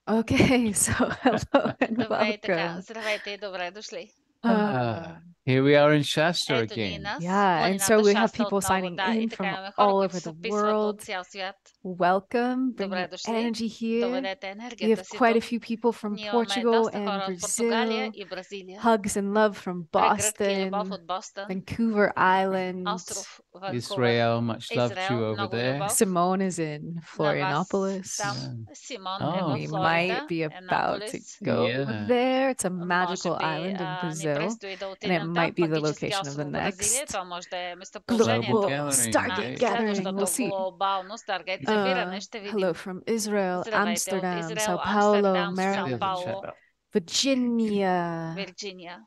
Okay, so hello and Добре, и така. welcome. Здравейте и добре дошли. Here we are in Shastra Ето ни again. нас, Yeah, and so планината we have Шаста people отново. signing Да, и in така from имаме хора, all които over се the вписват от world. цял свят. Welcome, bring Добре your дошли. energy here. Доведете We енергията have си quite a тук. few people from Ние имаме Portugal доста and хора от Португалия Brazil. и Бразилия. Hugs and love from Прегръдки и любов Boston, от Бостън, Vancouver Island. остров Ванкувър, Israel, much love to you Израел, over много there. любов. Simone is in На вас Florianopolis. там. Yeah. Симон е Oh, в We Флорида, might be about to Енаполис. go Yeah. there. It's a Може magical би island in ни Brazil, предстои да and it отидем там, might be the магически location of the остров Бразилия. next Това може да е Global местоположението global gathering, Stargate eh? gathering. We'll следващото see. глобално Старгейт събиране. Ще видим. Hello from Israel, Здравейте от Amsterdam, Израел, Sao Paulo, Амстердам, Сао Maryland, Пауло, Virginia. Вирджиния.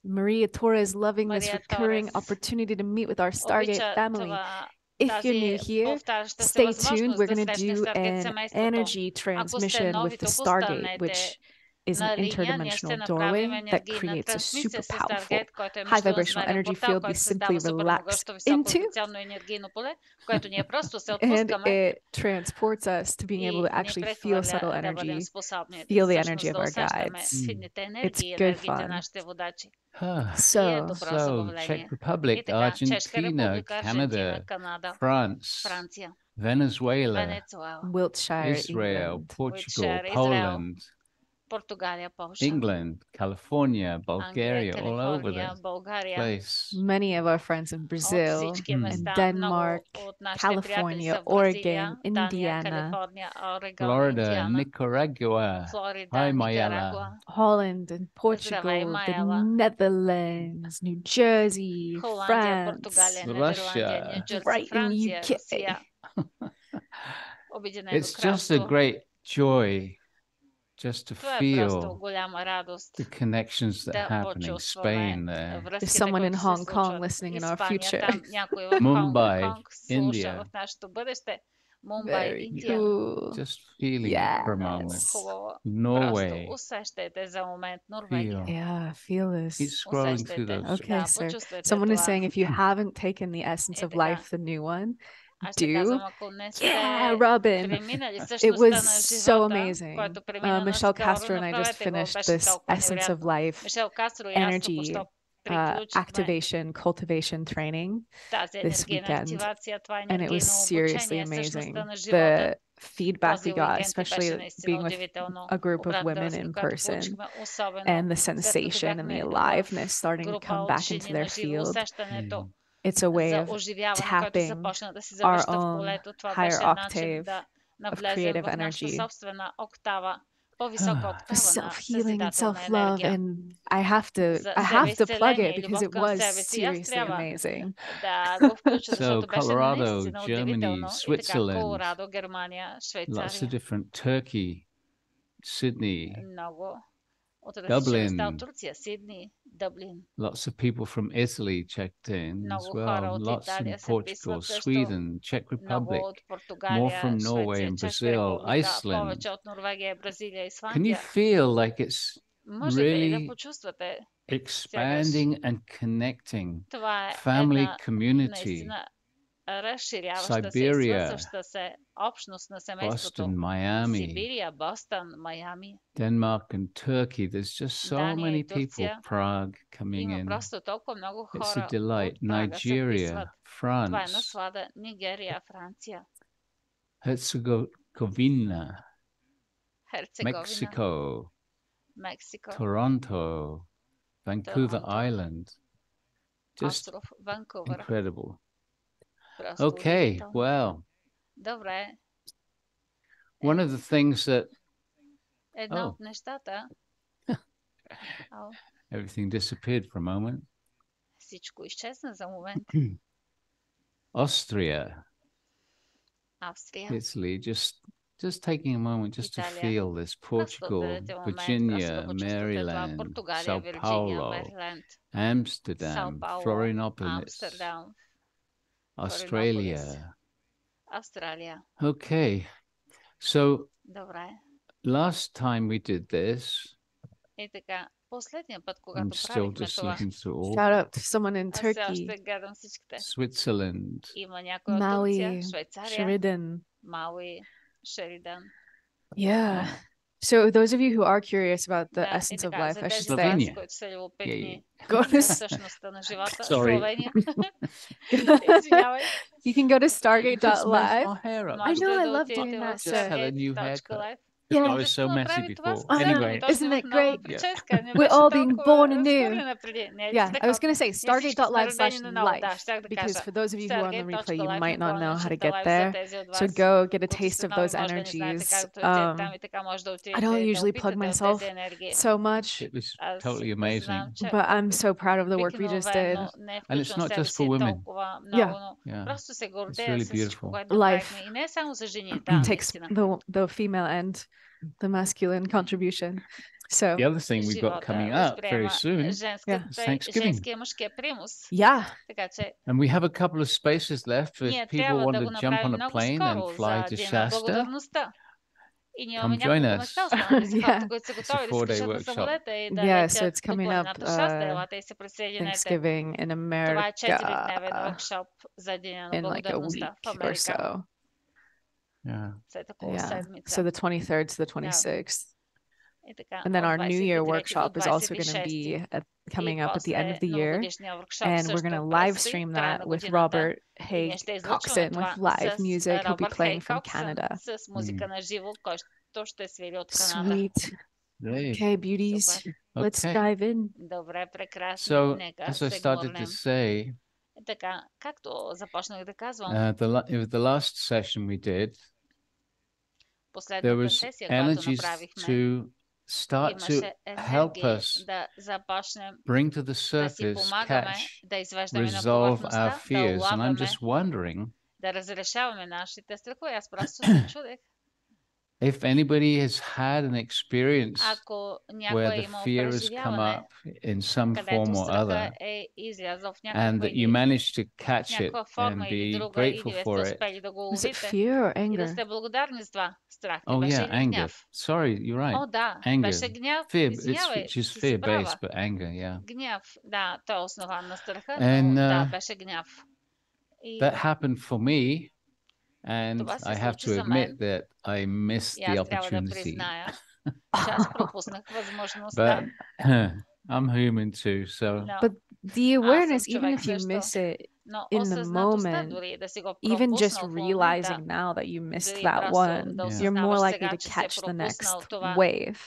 Maria Torres loving this Мария recurring Торес opportunity to meet with our Stargate обича family. това, If you're new тази here, повтаряща се stay tuned. възможност We're да going to срещне do Старгейт an семейството. energy Ако сте transmission with нови, the тук Stargate, which останете is an на линия. Ние ще interdimensional направим doorway that енергийна creates a трансмисия super с powerful Старгейт, който е high vibrational междуразмерен energy портал, field we който simply създава супер relax могъщо into, високовибрационно енергийно поле, в което ние просто се and отпускаме it transports us to being able и to ни actually feel subtle прехвърля да бъдем energy, способни feel the energy всъщност of да our усещаме guides. фидните It's енергии и good енергиите на fun. нашите водачи. Ah, И е So, добро so забавление. Czech Republic, И така, Чешка Argentina, република, Аржентина, Canada, Канада, France, Франция, Venezuela, Венецуела, Wiltshire, Israel, England. Portugal, Уитшер, Израел, Poland, Португалия, Полша, England, California, Англия, Bulgaria, all over Калифорния, the България. place. Many of our friends in От Brazil всички and места, Denmark, много от нашите приятели California, са в Бразилия, Oregon, Дания, Indiana, Калифорния, Орегон, Florida, Индиана, Nicaragua. Флорида, Hi, Никарагуа. Mayala. Holland and Здравей, Portugal, the Майела. Netherlands, New Jersey, Холандия, France, Португалия, Нидерландия, Russia. Нью Джерси, right in Франция, UK. Русия, Обединено It's just a кралство. great joy just to Това е просто feel голяма радост the connections that да happen in почувстваме Spain there. There's връзките, someone in които се Hong Kong случват. listening in our Испания, future. там някой в Mumbai, Хонг слуша India. в нашето бъдеще. Мумбай, Very Индия. cool. Just feeling it for a moment. Yes. Хубаво. Просто Norway. усещайте за момент Норвегия. Feel. Yeah, feel Keep this. scrolling through Усещайте. those. Okay, Да, sir. почувствайте Someone is това. saying if you haven't taken the essence И of така, life, the new one, аз ще do. казвам, ако не сте Yeah, Robin. преминали It същността was на so живота, amazing. който премина Michelle Castro наскоро, and I just направете го. finished Беше this толкова essence of невероятно. life Мишел Кастро и аз energy току-що приключихме activation, cultivation training тази this енергийна weekend, активация, това and it was енергийно seriously обучение, същността amazing. на живота. The feedback Този we got, уикенд беше especially наистина being with удивително. a group of Обратната women връзка, in която person, получихме, особено and the след като sensation and the бяхме в aliveness starting to група come от back into жени their на живо, field. усещането It's a way за of оживяване, което tapping започна да си our завръща в own полето. Това higher беше начин octave да of навлезем creative в нашата energy, собствена октава, по-висока for октава на self-healing and съзидателна self-love. енергия. And I have to За plug it себеизцеление и because любов it към was себе си. Аз seriously трябва amazing. да го включа, So защото беше Colorado, наистина Germany, удивително. И така, Switzerland, Колорадо, Германия, lots of Швейцария. different Turkey, Sydney, Много от различни места от Dublin. Турция, Сидни, Дъблин. Lots of people from Italy checked in as Много well. хора от Lots Италия in се Portugal, вписват също. Sweden, Czech Много Republic, от more Португалия, from Norway Швеция, and Чешка Brazil, република, Iceland. повече от Норвегия, Бразилия, Can you Исландия. feel like it's Можете ли да really почувствате, expanding and connecting? това е Family една community, наистина разширяваща се и Siberia, свързваща се общност на семейството. Boston, Miami, Сибирия, Бостън, Майами, Denmark and Turkey. There's just so Дания many и people, Турция. Prague coming Има in. просто толкова много It's a хора delight. от Прага се вписват. Nigeria, Това е France, наслада. Нигерия, Франция, Herzegovina, Херцеговина, Mexico, Мексико, Toronto, Vancouver Торонто, Island. Just остров Ванкувър. incredible. Просто Okay, удивително. well, Добре. one of the things that Една Oh. от нещата, everything disappeared for a moment. всичко изчезна за момент. Austria, Австрия, Italy, just taking a moment just to Италия. feel this. Portugal, Просто отделете момент, просто Virginia, да почувствате това. Maryland, Португалия, Sao Вирджиния, Paulo, Мериленд, Сао Amsterdam, Пауло, Florianopolis, Амстердам, Australia. Австралия. Okay, so Добре. last time we did this, И така, последния път, I'm когато still правихме just това, looking through all. Shout out to someone in аз все Turkey, още гледам всичките. Switzerland, Има някой от Турция, Maui, Швейцария, Sheridan. Мауи, Шеридан. Yeah. So those of you who are curious about the Да, и essence of така, life, за I тези should от вас, say, Словения. които са любопитни go to за същността на живота, Sorry. Словения. Извинявай. you can go to Just make stargate.live. my hair up. I know, Можете I да love отидете doing в that Just had a new Stargate.live. Yeah. I was so messy Направи това before. специално, Anyway, точно Isn't it в нова great? прическа. Не We're беше all being толкова born anew. разхвърлена преди. Не е Yeah, I was going to say Ние всички сме родени наново. Да, stargate.live/life, щях да because кажа. for those of you who are on the replay, you Stargate.live, might not know how to get напълно, there. за тези от So вас, go get a които taste сте of нови, those може да не знаете energies. как да отидете там и така може да I отидете don't да usually plug опитате от myself тези енергии. so much, it was Аз totally amazing. знам, че but I'm so proud of the work we just did. обикновено не And it's включвам not себе just си for women. толкова много, но Yeah. просто се It's гордея really с всичко, beautiful. което Life направихме. И не е само за жени, да, takes наистина. the female and the masculine contribution. So The other thing we've got Живота coming up very възприема soon, женската и Thanksgiving. женския мъжкия примус. yeah, Така че and we have a couple of spaces left if ние people трябва want да to го jump направим on a много plane and скоро fly за to Деня на Shasta. благодарността. И ние имаме Come join няколко us. места останали за хората, Yeah. които са It's a готови да се 4-day качат на workshop. самолета и да Yeah, so летят it's до coming up, планината Шаста, елате и се присъединете. Thanksgiving in Това е 4-дневен America workshop за Деня на in like a благодарността week в or Америка. so. След около Yeah. седмица. So the 23rd to the 26th. И така, And then от our New Year 23 workshop до is also going to 26. be coming up at the end of the И year. новогодишния workshop And we're също going to live предстои stream в края that на with годината. Robert И ние ще излъчваме Coxon with това live с music. He'll be Робърт playing from Коксън Canada. с музика на живо, който ще свири от Канада. Sweet. Great. Okay, beauties. Супер. Let's Okay. dive in. Добре, прекрасно. So, Нека as I се started гмурнем. to say, Така, както започнах да казвам, the last session we did, there последната was сесия, която energies направихме, to start to имаше help енергии us да започнем bring to the да си surface, помагаме, catch, да извеждаме на resolve our повърхността, да fears. And I'm улавяме, just wondering да разрешаваме нашите страхове. Аз просто се чудех, if anybody has had an experience ако where някой е the имал fear has come преживяване, up in some където form or страха other, е излязъл в and някаква that you managed to catch it някаква форма and или be друга, или grateful вие for сте it. успели да го Was it уловите fear or и да anger? сте благодарни за това. Страх ли Oh беше yeah, или anger. гняв? Sorry, you're right. О, да, Anger. беше гняв. Fear, Извинявай, which is ти си fear права. based, but anger, yeah. Гняв, да, той е основан на страха, And, но да, беше гняв. И That happened for me, and това се I have случи to за admit мен. that I missed И the аз трябва да opportunity. призная, че аз пропуснах възможността. But I'm human too, so Но But the аз awareness, съм even човек if you също. miss it, Но in the осъзнатостта, moment, дори да си го even just пропуснал в realizing момента, now that you missed дори that просто one, да Yeah. you're more осъзнаваш likely сега, to че си catch the пропуснал next това, wave,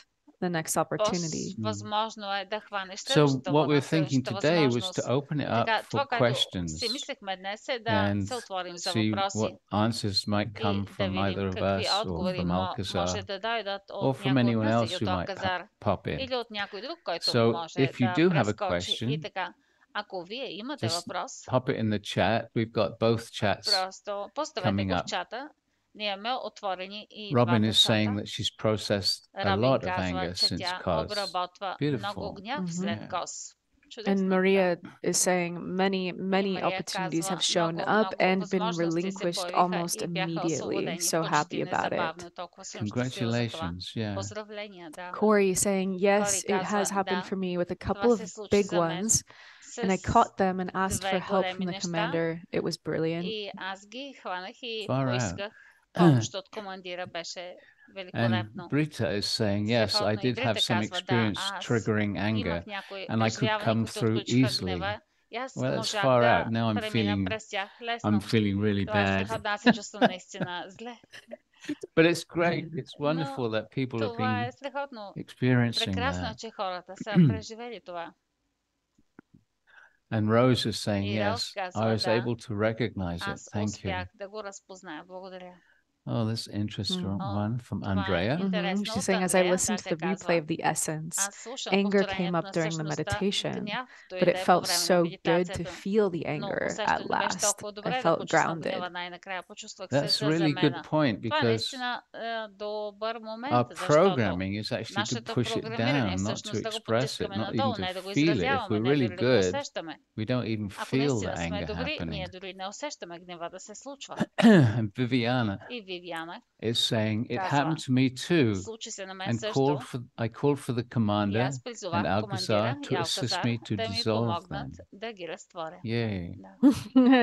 the next opportunity. възможно е да хванеш so следващата what вълна, we're thinking следващата today was възможност. to open it И така, up това, for което questions си мислехме днес е да and се отворим за see въпроси what answers might и come да from видим either of какви us or отговори from може Alcazar да дойдат or от from някой от anyone нас else или who от might Алказар pop in. или от някой друг, който So може if you да do have a прескочи. И question, така, ако вие имате just въпрос, pop it in the chat. We've got both chats просто поставете coming го в up. чата. Ние имаме отворени и Robin двата is saying чата. that she's processed a Робин lot of казва, anger че since тя cause. обработва Beautiful. много гняв Mhm. след Yeah. кос. And Чудесно. Maria is saying many Мария opportunities казва, have shown много, up много and been възможности се relinquished появиха almost и бяха immediately. освободени So happy почти about it. незабавно. Толкова съм щастлива за това. Congratulations. Yeah. Поздравления, да. Corey saying, yes, Кори it has казва, happened да, for me with a couple това of се случи big за мен ones, с and I caught them and asked for две help големи from the неща commander. It was brilliant. и аз ги хванах и Far out. поисках помощ от командира. Беше And великолепно. Brita is saying, yes, I Страхотно. И did have Брита some казва, да, experience аз triggering anger, имах някои and I could преживявания, come които through отключиха easily. гнева. И аз Well, that's можах far да out. Now I'm премина feeling, през тях лесно. I'm feeling really Това е bad. страхотно. Аз се чувствам наистина зле. But it's great. It's Но wonderful that people have това been е страхотно. experiencing Прекрасно е, that. че хората са преживели това. And Rose is saying, И Роуз yes, I казва, was да, able to recognize it. аз Thank you. успях да го разпозная. Благодаря. Oh, that's interesting Mm. one from Това е Andrea. интересно. She's От saying, as I Андрея, listened да, to the тя replay казва, of the essence, аз слушам anger came повторението up на during the същността, meditation, гняв but it дойде по felt време на so good to медитацията. feel the Но anger at усещането беше last. толкова I добре да felt почувствам grounded. гнева най-накрая. Почувствах се That's really good заземена. point Това е because наистина добър момент, our защото programming is actually to нашето push it програмиране down, not to всъщност да го express it, потискаме not even надолу, to не да го feel it. If изразяваме, we're не really дори да го good, усещаме. we don't even Ако feel the наистина сме anger добри, ние happening. дори не усещаме гнева да се случва. And Viviana, И Вивиана is saying, it казва, happened to me too, случи се на мен and също. I called for the И commander аз призовах and командира Alcazar и to assist Алказар me to да ми dissolve помогнат them. да ги разтворя. Yay. Да.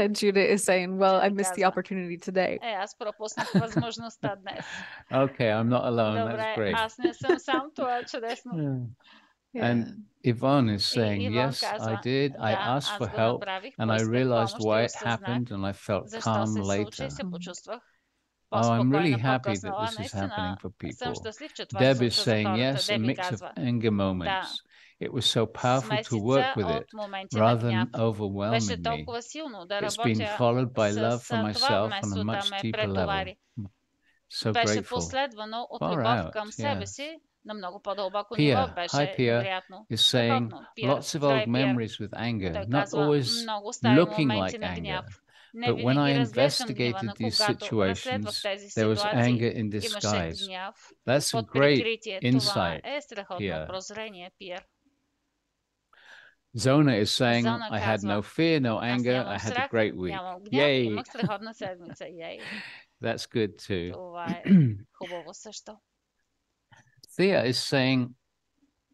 Judah is saying, well, I Judy missed the казва, opportunity today. аз пропуснах възможността днес. Okay, I'm not alone. That's Добре, great. аз не съм сам, това е чудесно. And Yvonne is saying, И Иван yes, I казва, did. I да, asked аз for го help направих, and I поисках realized помощ и why it осъзнах happened and I felt защо calm се случи later. и се почувствах Oh, I'm really по-спокойна, happy that по-късно. this is happening Наистина for съм people. щастлив, че това се Deb is случва за saying, хората. yes, a Деби mix of казва, anger moments. It was so powerful to work смесица with it от моменти на rather гняв. than overwhelming Беше me. толкова силно да It's been работя followed by love с for това, myself on a вместо да much ме deeper level. претовари. So Беше grateful. последвано от Far любов out, към себе yes. си на много по-дълбоко ниво. Pia, hi Беше Pia, невероятно. is saying Страхотно. Пиер, lots of old здравей, Пиер. memories with anger, Той not казва, always много стари looking моменти like на гняв. anger. Не But when I винаги разглеждам гнева, investigated но these когато разследвах situations, тези there was ситуации, anger in имаше disguise. гняв That's a под great прикритие. Това insight е страхотно here. прозрение, Пиер. Zona is saying, Зона I had no казва, fear, no аз anger, нямам I had a страх, great week. нямам гняв, Yay! имах страхотна седмица. Ей, That's good too. това е хубаво също. Thea is saying, I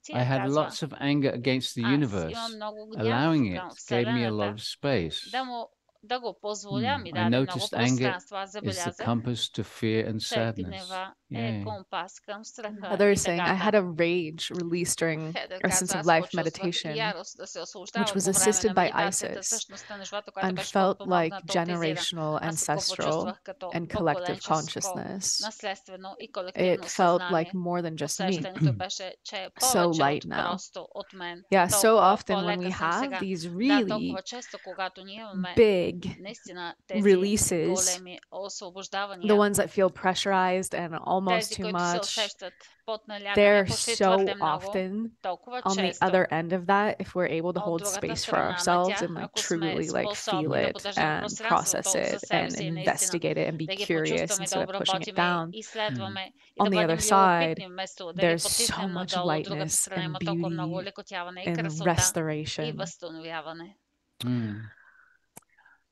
Тия had казва, lots of anger against the аз universe. имам много гняв Allowing към it gave me a lot Вселената. of space. Да го позволя ми I даде много noticed anger пространство. Аз is the забелязах, compass to fear and че sadness. гнева е Yay. компас към страха Heather и is saying, I had тъгата. a rage released during Хедър our казва, sense of аз life почувствах meditation, ярост да се which освобождава was по време на assisted by медитацията. Isis Същността на живота, която and беше felt like подпомогната от Езира. generational, Аз го ancestral, почувствах като and collective поколенческо, consciousness. наследствено и It колективно felt съзнание. like more than just me. Усещането беше, че е So повече light от now. просто от мен. Yeah, so Толкова often when we по-лека съм have сега. these Да, really толкова често, когато ние имаме big наистина тези releases, големи the освобождавания, ones that feel pressurized and almost тези, too които се much, усещат под налягане, they're почти so твърде много, often толкова on the често. other end of that, if we're able to От hold другата space for страна на ourselves тях, and like ако сме truly like feel способни да it поддържаме and пространството process със it себе and си, наистина, investigate it and be да ги curious почувстваме, да instead of pushing it обработиме, down. изследваме и On да the other бъдем side, любопитни, вместо да ги there's so потиснем much надолу. От другата lightness страна and има толкова много beauty лекотяване и and красота и restoration. възстановяване.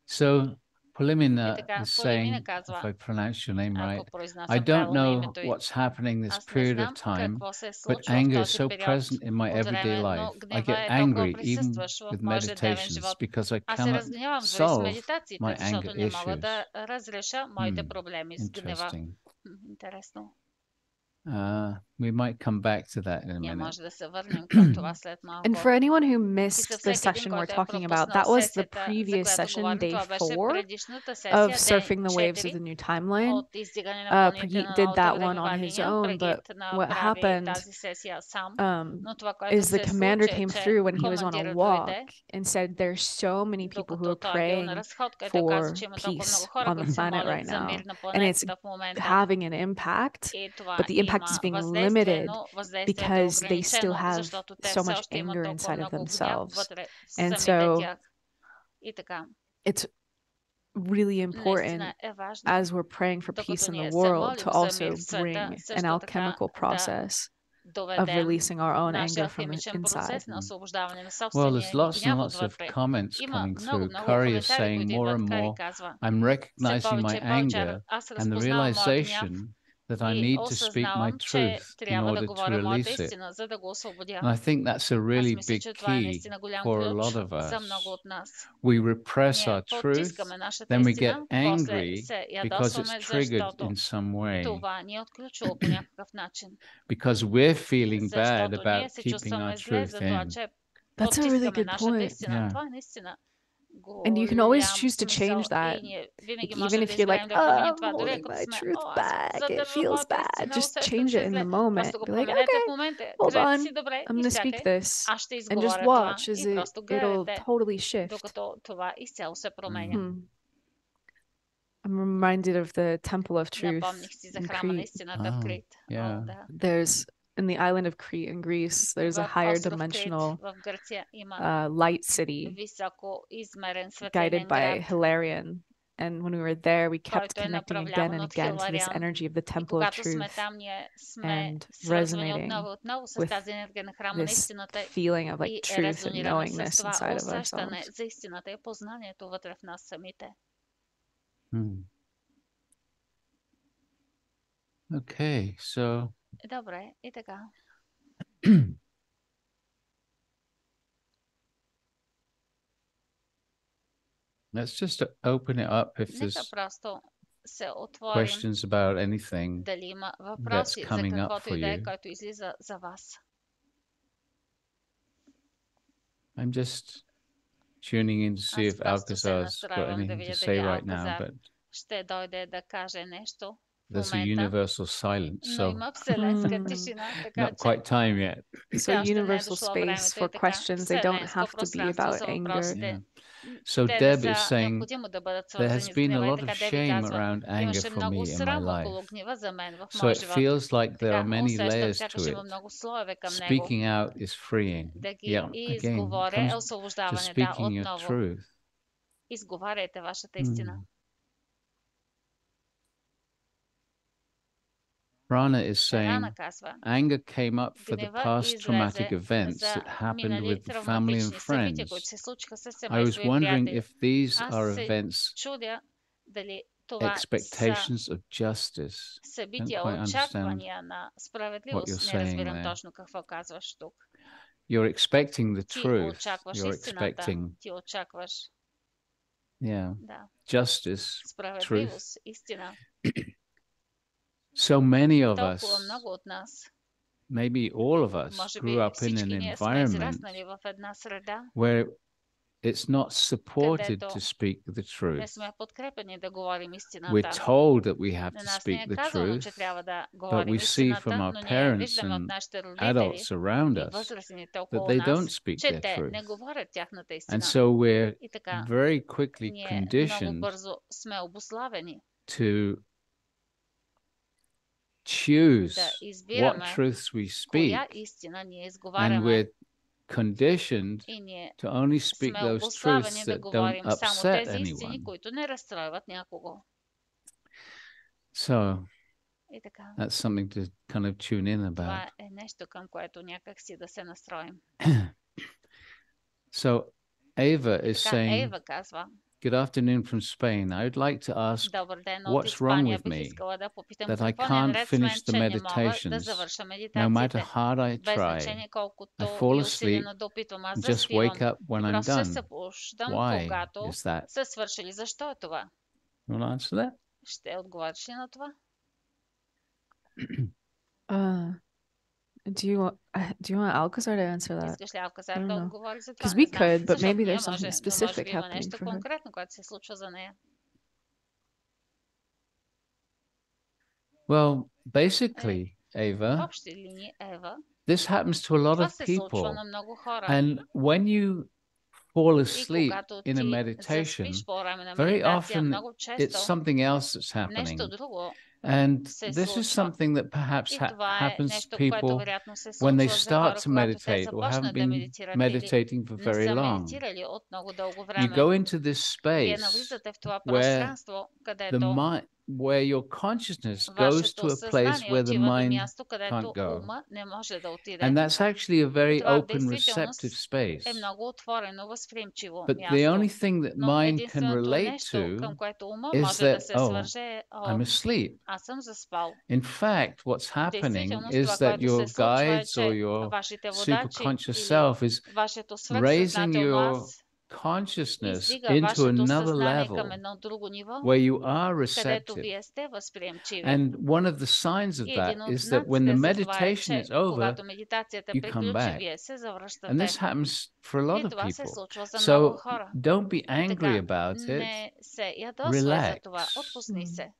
So Polimina И така, is Полимина saying, if казва, I pronounce your name right, ако I произнасям don't правилно know името й, what's happening this аз не period знам of time, какво се but случва в anger is този so период present in my от everyday време, но life. I гнева get е толкова angry even присъстващ в with моя ежедневен meditations живот. because I Аз се cannot разгневам дори с solve медитациите, my защото anger не мога issues. да разреша моите проблеми с гнева. Interesting. Интересно. We might come back to that in a Ние minute. може да се върнем към това след малко. And for anyone who И missed за the всеки един, session we're който е talking about, пропуснал that was the сесията, за previous която session, говорим, day това беше 4 предишната of сесия, ден surfing the waves of 4 the new timeline. от Издигане на вълните Prageet на did Новата that one Времева on his Линия. own, but Прегит what направи happened тази сесия сам. Но това, is което the се commander случи, came че through when he was on a командирът walk дойде, and said there's so many people who докато are той е бил на praying разходка, и той каза, че for има толкова много peace хора, on the които се planet молят right за мир now, на and it's планетата в момента. having an impact, И това but the impact is има being въздействие, limited но въздействието е because they still ограничено, have защото те so все much още имат anger толкова inside of много гняв themselves. вътре в And самите so тях. И така, it's really important наистина е важно, as we're praying for peace докато in the ние се world молим to за also мир в света, bring an също така alchemical да process of доведем releasing our own нашия anger from алхимичен inside. процес на освобождаване на Well, собствения there's ни lots and гняв lots of отвътре. comments Има coming много through. Curry is коментари, saying които more идват. and Кари more, казва, I'm все recognizing my повече и повече anger аз and the разпознавам моят гняв realization that I и need to speak my осъзнавам, че truth in трябва да order to говоря моята release it. истина, за да го освободя. And I think that's a Аз really мисля, big че това е key наистина голям for a ключ lot of за много us. от нас. We repress Ние our truth, потискаме нашата then we get истина, после angry се because ядосваме, it's triggered защото in some way. това ни е отключило по някакъв начин. Because we're feeling bad Защото ние about се keeping our чувстваме зле за truth това, in. че That's a really потискаме good нашата point. истина. Yeah. Това е наистина And you can always голям choose to смисъл change that. и ние винаги Like, можем even да if you're like, изберем да променим I'm това. Дори holding ако my сме, truth аз back, it задържам feels моята bad, истина, just усещам change се it in зле. the moment. Просто го Be like, променете в okay, момента. hold Кажете си, on, добре, I'm gonna speak изчакай, this, аз ще and just изговоря това. watch as И просто it'll гледайте, totally shift. докато това изцяло се променя. I'm reminded of the Temple of Truth Напомних си за in храма на Crete. истината в Крит. Yeah. Да. There's in the island of Crete in Greece, there's a В higher остров Крит dimensional в Гърция има light city високо измерен guided светлинен by град, Hilarion. And when we were there, we kept който е connecting again направляван and от again to this Хилариан. energy of the И Temple of когато сме Truth там, ние сме and свързвани resonating отново с with тази енергия на храма на this истината feeling of like и truth and резонираме knowingness с това inside of усещане ourselves. за истината и познанието вътре в нас самите. Okay, so Добре, и така. let's just open it up if Нека there's просто се отворим questions about anything дали има that's въпроси за coming up каквото for и да е, you. който излиза за вас. I'm just tuning in to see Аз if просто се Alcazar's got настройвам да anything to видя say дали right now, Алказар but ще дойде да каже нещо в there's a момента, universal silence, но so има вселенска тишина, така not че quite time yet. So все още не е universal дошло space времето for и така. questions. They don't Вселенско have to be пространство about за anger. въпросите. Yeah. So Те не Deb is са saying необходимо да бъдат there has свързани с been a гнева. И lot така of Деби shame казва, around anger имаше for много me in my срам life. около гнева за мен в So моя it живот. feels like there are Така many усещам, layers сякаш to има it. много слоеве към него. Speaking out is freeing. Да ги Yeah, again, it изговоря е comes to освобождаване. Да, speaking your отново. truth. Изговаряйте вашата истина. Rana is saying Рана казва, anger came up for the гнева past traumatic излезе events за that happened минали with the family and травматични събития, които friends. се случиха с I was семейство и wondering приятели. if these Аз are се events, чудя дали това са expectations of justice. Don't събития, quite understand очаквания на what справедливост. you're Не saying разбирам there. точно какво казваш тук. You're expecting the Ти truth. очакваш You're истината. expecting, Ти очакваш, yeah, да, justice, truth. справедливост, истина. So many of Толкова us, много от нас, maybe all of us, може grew би up in всички an ние сме environment израснали в една среда, where it's not supported където to speak the не truth. сме подкрепени да говорим We're истината. told that we have На to нас не speak е the казано, че truth, трябва да but говорим we see from истината, our но ние parents виждаме от and нашите родители adults around и us възрастните that около they нас, don't speak че their те не truth. говорят тяхната And истина. so we're И така, very quickly ние много conditioned бързо сме обуславени to choose да what избираме truths we коя speak, истина ние and изговаряме. we're conditioned И ние to only speak сме those обуславени truths да that don't говорим само upset тези истини, anyone. които не разстройват някого. So И така, that's something to kind of tune in about. това е нещо, към което някак си да се настроим. So Ava И is така, saying, Ева казва, good afternoon from Spain. I would like to ask добър ден от what's wrong Испания. with Бих me искала да попитам that I какво не е can't наред с мен, finish the че не мога да meditations. завърша No matter медитациите. hard I Без try, значение колкото I fall и asleep усилено да опитвам. Аз and just заспивам wake up when и I'm просто се done. събуждам, Why когато is that? са свършили. Защо е това? You want to answer that? Ще отговориш ли на това? Do you want Alcazar to answer that? Искаш ли Алказар I don't да know. отговори за това? 'Cause Не we знам. could, but Защото maybe ние there's something може specific би има happening нещо for her. конкретно, което се случва за нея. Well, basically, В Ava, общи линии, Ева, this happens to a lot това of се случва people. на много хора. And when you fall И asleep когато in a ти meditation, заспиш по време на very медитация, often много it's често something else that's happening. нещо друго And се this is случва. something that perhaps И това е happens to нещо, което people вероятно се when they случва за start хора, to когато те meditate or haven't започнат да been медитират или meditating for не very са long. медитирали от много дълго You време. go into this Вие space навлизате в това where пространство, the където mind, where your consciousness goes вашето to a place съзнание where the отива до mind място, can't където go. ума не може да отиде. And that's actually a very Това в open, действителност receptive space. е много отворено, възприемчиво But the място. only thing that Но mind can единственото relate нещо, към to което ума is може да that, се oh, свърже е, I'm asleep. аз съм заспал. In fact, what's В happening действителност, is това, that което your се случва е, guides or че your вашите водачи superconscious или self is вашето raising свръхсъзнателно your аз consciousness издига into вашето another съзнание към level едно друго ниво, where you are където receptive. вие сте възприемчиви. And one of the signs of И that един от is that when the знаците за това е, meditation че is over, когато медитацията you come приключи, back. вие се завръщате. And this happens for a lot И of това се people. случва за много So хора. don't be И angry така, about it. не се ядосвай за това. Relax. Отпусни се.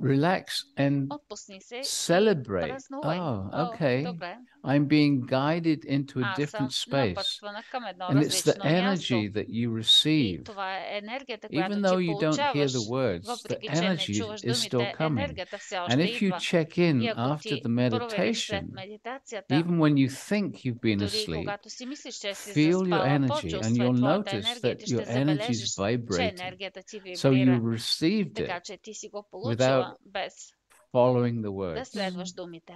Relax and Отпусни се и celebrate. празнувай. Oh, О, okay. добре. I'm being guided into a Аз съм different space. напътствана към едно And it's the различно място. energy that you И receive. това е енергията, Even която though ти you don't hear получаваш, the words, the въпреки че не energy чуваш is still думите, coming. енергията все And още if you идва. check И in ако after ти the провериш след meditation, медитацията, even when you think you've been дори asleep, когато си мислиш, че си feel your заспала, energy and почувствай you'll твоята notice енергия и that ти ще your energy забележиш, is че vibrating. енергията ти So you вибрира, received така it че ти си го without получила без following the да words. следваш думите.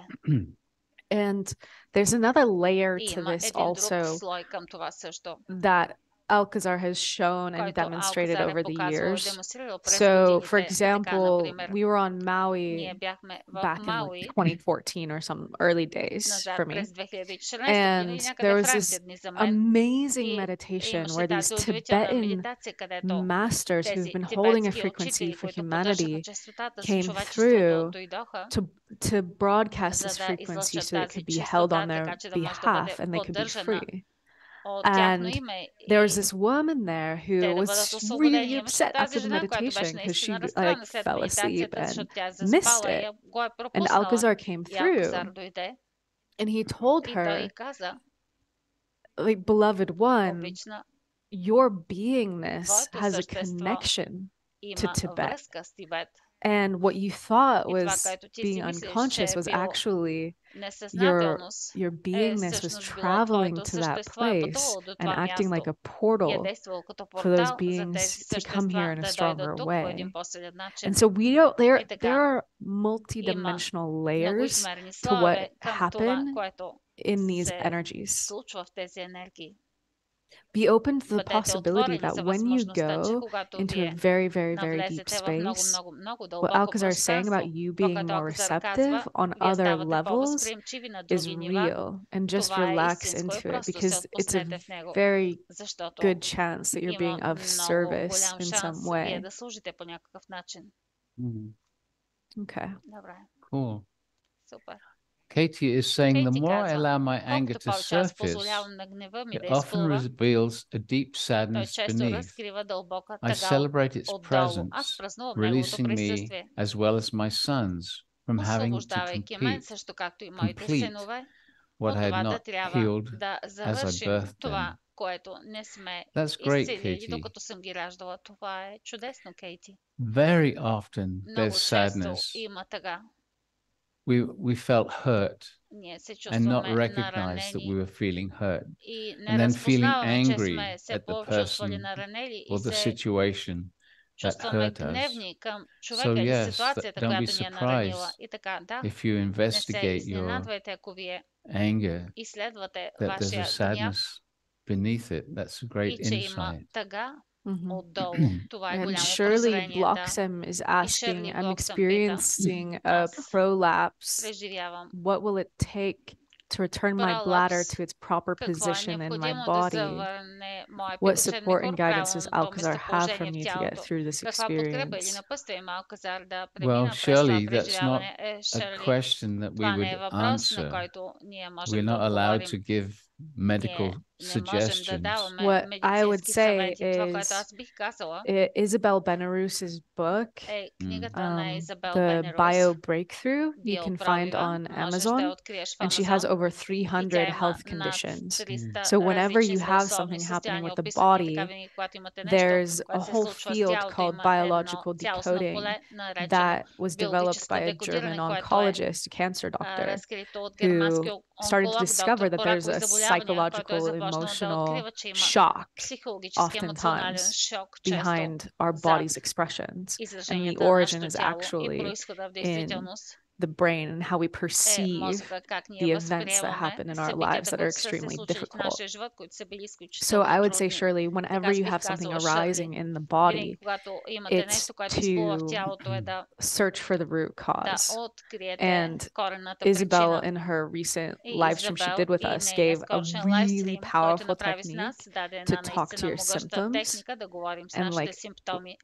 And there's another layer И to има this един друг also слой към това също. that Alcazar has shown and който demonstrated Алказар over the показвал и years. демонстрирал през So, for годините. И така, example, например, we were on ние Maui бяхме в back in like Мауи 2014 or some early days назад for me. през 2014 година и And някъде there в was ранните this дни за мен. amazing И meditation имаше where these тази удивителна Tibetan медитация, където masters who've тези been holding a тибетски frequency учители, for които поддържаха humanity честотата за came човечеството, through дойдоха, to broadcast за this да frequency излъчат so it тази could be held on честота, their така че да може да бъде behalf and they could be поддържана free. от тяхно And име there was и this woman there who те да бъдат was освободени. really Имаше upset тази after the жена, която беше meditation because she наистина like разстроена след fell asleep медитацията, and защото тя е missed заспала и it. го е And пропуснала. Alcazar came И Алказар through дойде and he told и той her, каза, like, beloved one, обична, your beingness твоето has a същество connection to има Tibet. връзка с Тибет. And what you thought И това, was което ти being си мислиш, че unconscious е was бил actually несъзнателност, your beingness was всъщност било traveling твоето to that същество е place пътувало до and това acting like място a и е portal действало като for those портал за beings тези to come here същества in a да stronger дойдат тук по един way. по-силен начин. And so we don't, И there така, are има multidimensional layers многоизмерни to what слоеве към това, happen което in these се energies. случва в тези енергии. Be open to the Бъдете possibility отворени that за when you възможността, че go когато into a вие very, very, very deep навлезете в много, space, много, много what дълбоко Alcazar is saying about пространство, you това, being което more Алказар receptive казва, on вие other ставате levels по-възприемчиви на is други нива. real. And just Това е relax истинско и into it просто се because it's a отпуснете в него, very защото good chance that you're има being of много service голям in some шанс вие way. да служите по някакъв начин. Okay. Добре, Cool. супер. Katie is saying, the Кейти more I казва, allow my anger колкото to повече аз surface, позволявам на гнева ми it да often изплува, reveals a deep той sadness често beneath. разкрива дълбока I тъга celebrate its отдолу. Аз presence, празнувам неговото releasing me присъствие, as well as my sons from having to освобождавайки мен, compete, също както и моите complete синове, what от I had това да not трябва healed да as I завършим birthed това, them. което не сме That's great, изцелили, Katie. докато съм ги раждала. Това е чудесно, Кейти. Very often Много there's често sadness. има тъга. We felt hurt Ние се and not чувстваме recognized that we наранени were feeling hurt, и не and then feeling разпознаваме, че angry сме се at the почувствали person наранени or и the се situation that чувстваме hurt us. гневни към So човека или yes, ситуацията, don't be която ни е наранила. surprised И така, да, if you не се investigate your изненадвайте, ако вие anger изследвате that there's a вашия гняв sadness beneath it. That's a great и че има insight. тъга Mhm. отдолу. Това е And голямо Shirley прозрение, да. Bloxham is asking, Shirley I'm Bloxham пита, experiencing a аз prolapse. преживявам What will it take to return my bladder пролапс. to its proper Какво е position in my необходимо да body? завърне моя What петъчен support and мехур в guidance does правилното Alcazar have from местоположение в you to get тялото? through this Каква подкрепа или experience? напътствие има Алказар да Well, премина през това Shirley, that's not преживяване? a Шърли, question that we това не would е въпрос, на answer. който ние We're можем да not allowed отговорим. to give medical Ние не можем да suggestions. даваме What I would медицински say съвети. Това, което is аз бих казала, Isabel Benarous's book, е книгата на Изабел The Бенерус. Bio Breakthrough, you can find Биопробива. on Можеш да я Amazon, откриеш в and she has Амазон. over И 300 тя има health над conditions. 300 So whenever различни you have здравословни something happening състояния with the описани. Така body, винаги, когато имате нещо, there's a което се whole случва с field тялото, called има едно biological цялостно decoding поле, наречено that was developed биологическо by a декодиране, German което е oncologist, a cancer doctor, разкрито от германски who started to онколог, discover доктор that по there's ракови a заболявания, който е psychological, започнал да emotional открива, че има shock психологически емоционален oftentimes шок, често behind our зад body's expressions. And the израженията на origin нашето is тяло и actually произхода в in действителност the brain and how we е perceive мозъка, как ние the events that възприемаме happen in our lives събитията, that are които са се extremely случили в difficult. нашия живот, които са били So изключително I would say, трудни. Shirley, Така whenever аз you бих have something казала, arising Шърли, in the винаги body, когато имате нещо, it's което изплува в to тялото, е да search for the root да cause. откриете And коренната Isabel, причина. in her recent И live stream she Изабел did with и us, нейния gave a скорошен really лайвстрим, който powerful направи с technique нас, даде to една talk to наистина your могъща symptoms техника да говорим с and нашите like симптоми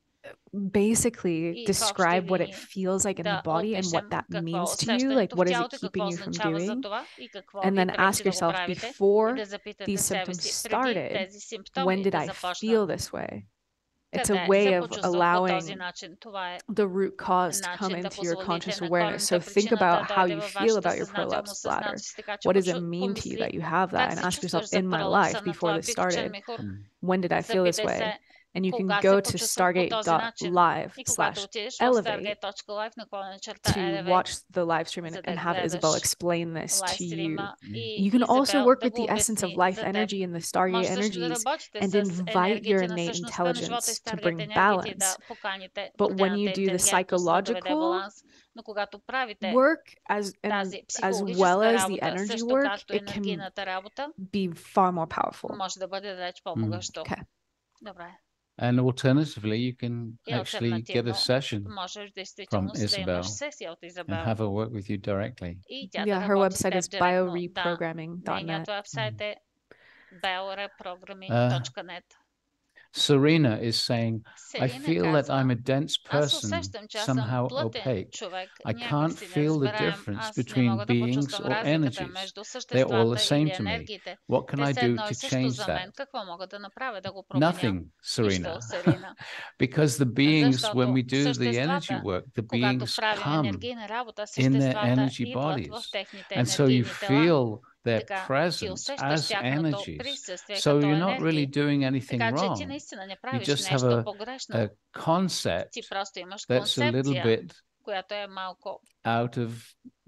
basically и в общи describe what it линии feels like in the да body and what опишем that какво means to you, like усещането в what is it тялото и keeping какво you from означава за doing, това и какво and ви then ask пречи да го yourself правите и before да запитате these себе symptoms си преди started, тези when симптоми did да I започнат. feel this way? It's a Къде way се of почувствах по този allowing начин? Това е the root cause to come начин да into your conscious позволите на awareness. So коренната think причина about да how дойде you във feel вашето about your съзнателно prolapsed bladder. съзнание си, така че What does it mean to you помисли that you have that? как And се ask чувстваш yourself, за in my life пролапса на before твоя this пикочен started, мехур. when did I feel this Запитай way? се And you can кога go се to почувствах по този начин. И когато отидеш в stargate.live/elevate stargate.live/elevate to watch the live stream за and да have Isabel гледаш explain this to you. лайвстрима и You can also Изабел work да with го the essence of обясни life за теб. energy and the stargate Може също да energies работите and с invite your енергиите на innate същността на живота и intelligence to Старгейт bring енергиите и да balance. поканите But when you вродената do the интелигентност да доведе psychological баланс. Но когато правите work as тази well психологическа as the работа, energy също work, както it can енергийната работа, be far more powerful. може да бъде далеч по-могъщо. Okay. Добре. And alternatively, you can И actually get a алтернативно, session можеш действително from да имаш Isabel сесия от and Изабел. have her work with you directly. И тя да Yeah, her работи с website теб is директно. Да, bioreprogramming.net. нейният вебсайт е bioreprogramming.net. Serena is saying, I Селина feel that I'm казва, a dense аз person, усещам, че аз съм somehow плътен opaque. човек, I някак can't си feel the неразбираем, difference аз не between мога да beings почувствам or разликата energies. между They're all the съществата same или to me. енергиите. What can Те I са do едно to и също change за мен. that? Какво мога да направя да го променя? Nothing, Serena. Нищо, Селина. Because the beings, when Защото we do the energy съществата, work, the когато beings правим come енергийна работа, in their съществата energy идват в bodies. техните And so you енергийни тела. feel И their така, ти presence усещаш as тяхното energies. присъствие So като you're not really енергии. doing anything Така че ти wrong. наистина не You правиш just have нещо погрешно. a concept Ти просто имаш that's a little концепция, bit която е малко out of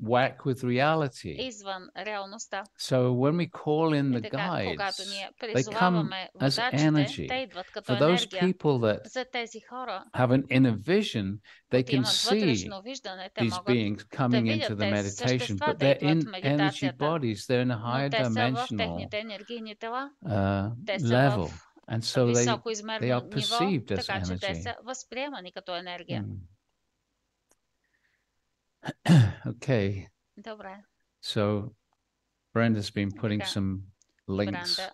whack with reality. извън реалността. So when we call in И the така, когато guides, ние they come призоваваме as водачите, те energy. идват като For those енергия. people that За тези хора, have an inner vision, they които can имат see вътрешно виждане, те these могат beings да coming into видят the тези meditation, същества but да they're идват in в energy медитацията. bodies, they're in a Но higher те са в dimensional техните енергийни тела, те са level. в And so високо they измерно are ниво, perceived as така че те energy. са възприемани като енергия. Okay. Добре. So Brenda's been putting Така, some links Бранда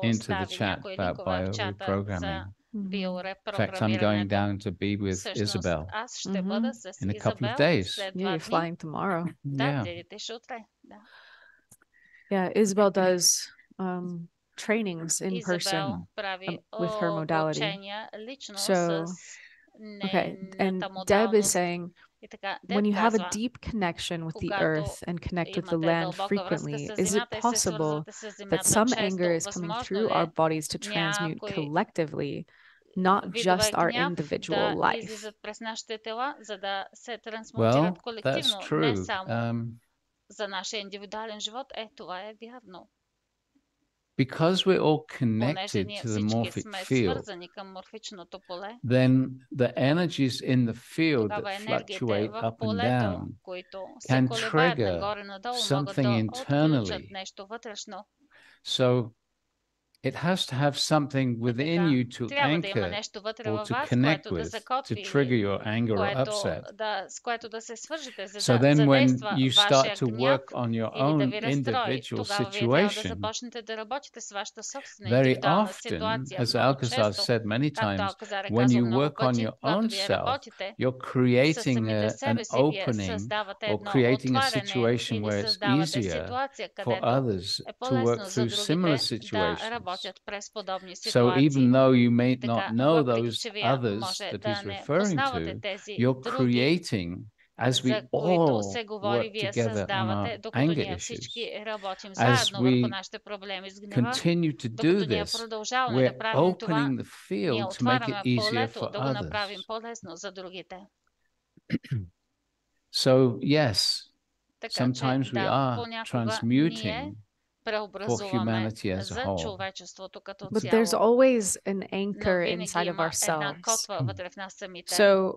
into the постави chat някои about линкове в чата за bioreprogramming. In fact, I'm going биорепрограмирането. down to be with Всъщност, Isabel аз ще бъда с in a couple of Изабел days. след Yeah, 2 you're дни. flying tomorrow. Да, Yeah. ти летиш утре. Да. Yeah, Isabel does trainings in Изабел person прави with her modality. обучения лично So, с okay, and нейната Deb is модалност. saying, И така, when Деб you have a казва, deep connection with the когато earth and connect with the имате land дълбока връзка frequently, с is it земята и се possible свързвате с that земята some често, anger is coming възможно through ли our е bodies to transmute някои collectively, not видове just our гняв individual да life? излизат през нашите тела, за да се трансмутират Well, колективно, that's не true. само за нашия индивидуален живот? Това е вярно. Because we're all Понеже connected ние to the всички morphic сме field, свързани към морфичното поле, then the energies in the field тогава that енергиите fluctuate в up and полето, down които се can колебаят trigger нагоре-надолу, могат да something отключат internally. нещо вътрешно. So it has to have something within you to Трябва да има anchor нещо вътре or във to вас, connect което да with, to закотви, trigger your anger or upset. с което да се свържете, за So да then when задейства you вашия start to гняв work on your или да own ви разстрои. individual Тогава вие трябва да situation, започнете да работите с вашата собствена very индивидуална often, ситуация. as Много Alcazar често, said many както times, Алказар е when казал you много work on пъти, your когато own вие self, работите you're с creating самите an себе си, вие opening създавате or едно creating a отваряне situation или where it's създавате easier ситуация, for където others е to work по-лесно за through similar другите да situations. работят през подобни So ситуации. even though you may И not така, know въпреки those че вие others може that да he's не referring познавате to, тези you're други, creating as we за които all се говори, work вие together on създавате, our докато anger ние issues. всички работим As заедно върху we нашите проблеми с гнева. continue to do Докато ние this, продължаваме we're да правим това, opening the ние field to make it отваряме easier полето for да го направим others. по-лесно за другите. So yes, Така че, sometimes we да, are понякога ние transmuting for преобразуваме humanity as a за whole. човечеството като But there's цяло. always an Но anchor винаги inside of има една ourselves. котва вътре в нас самите. So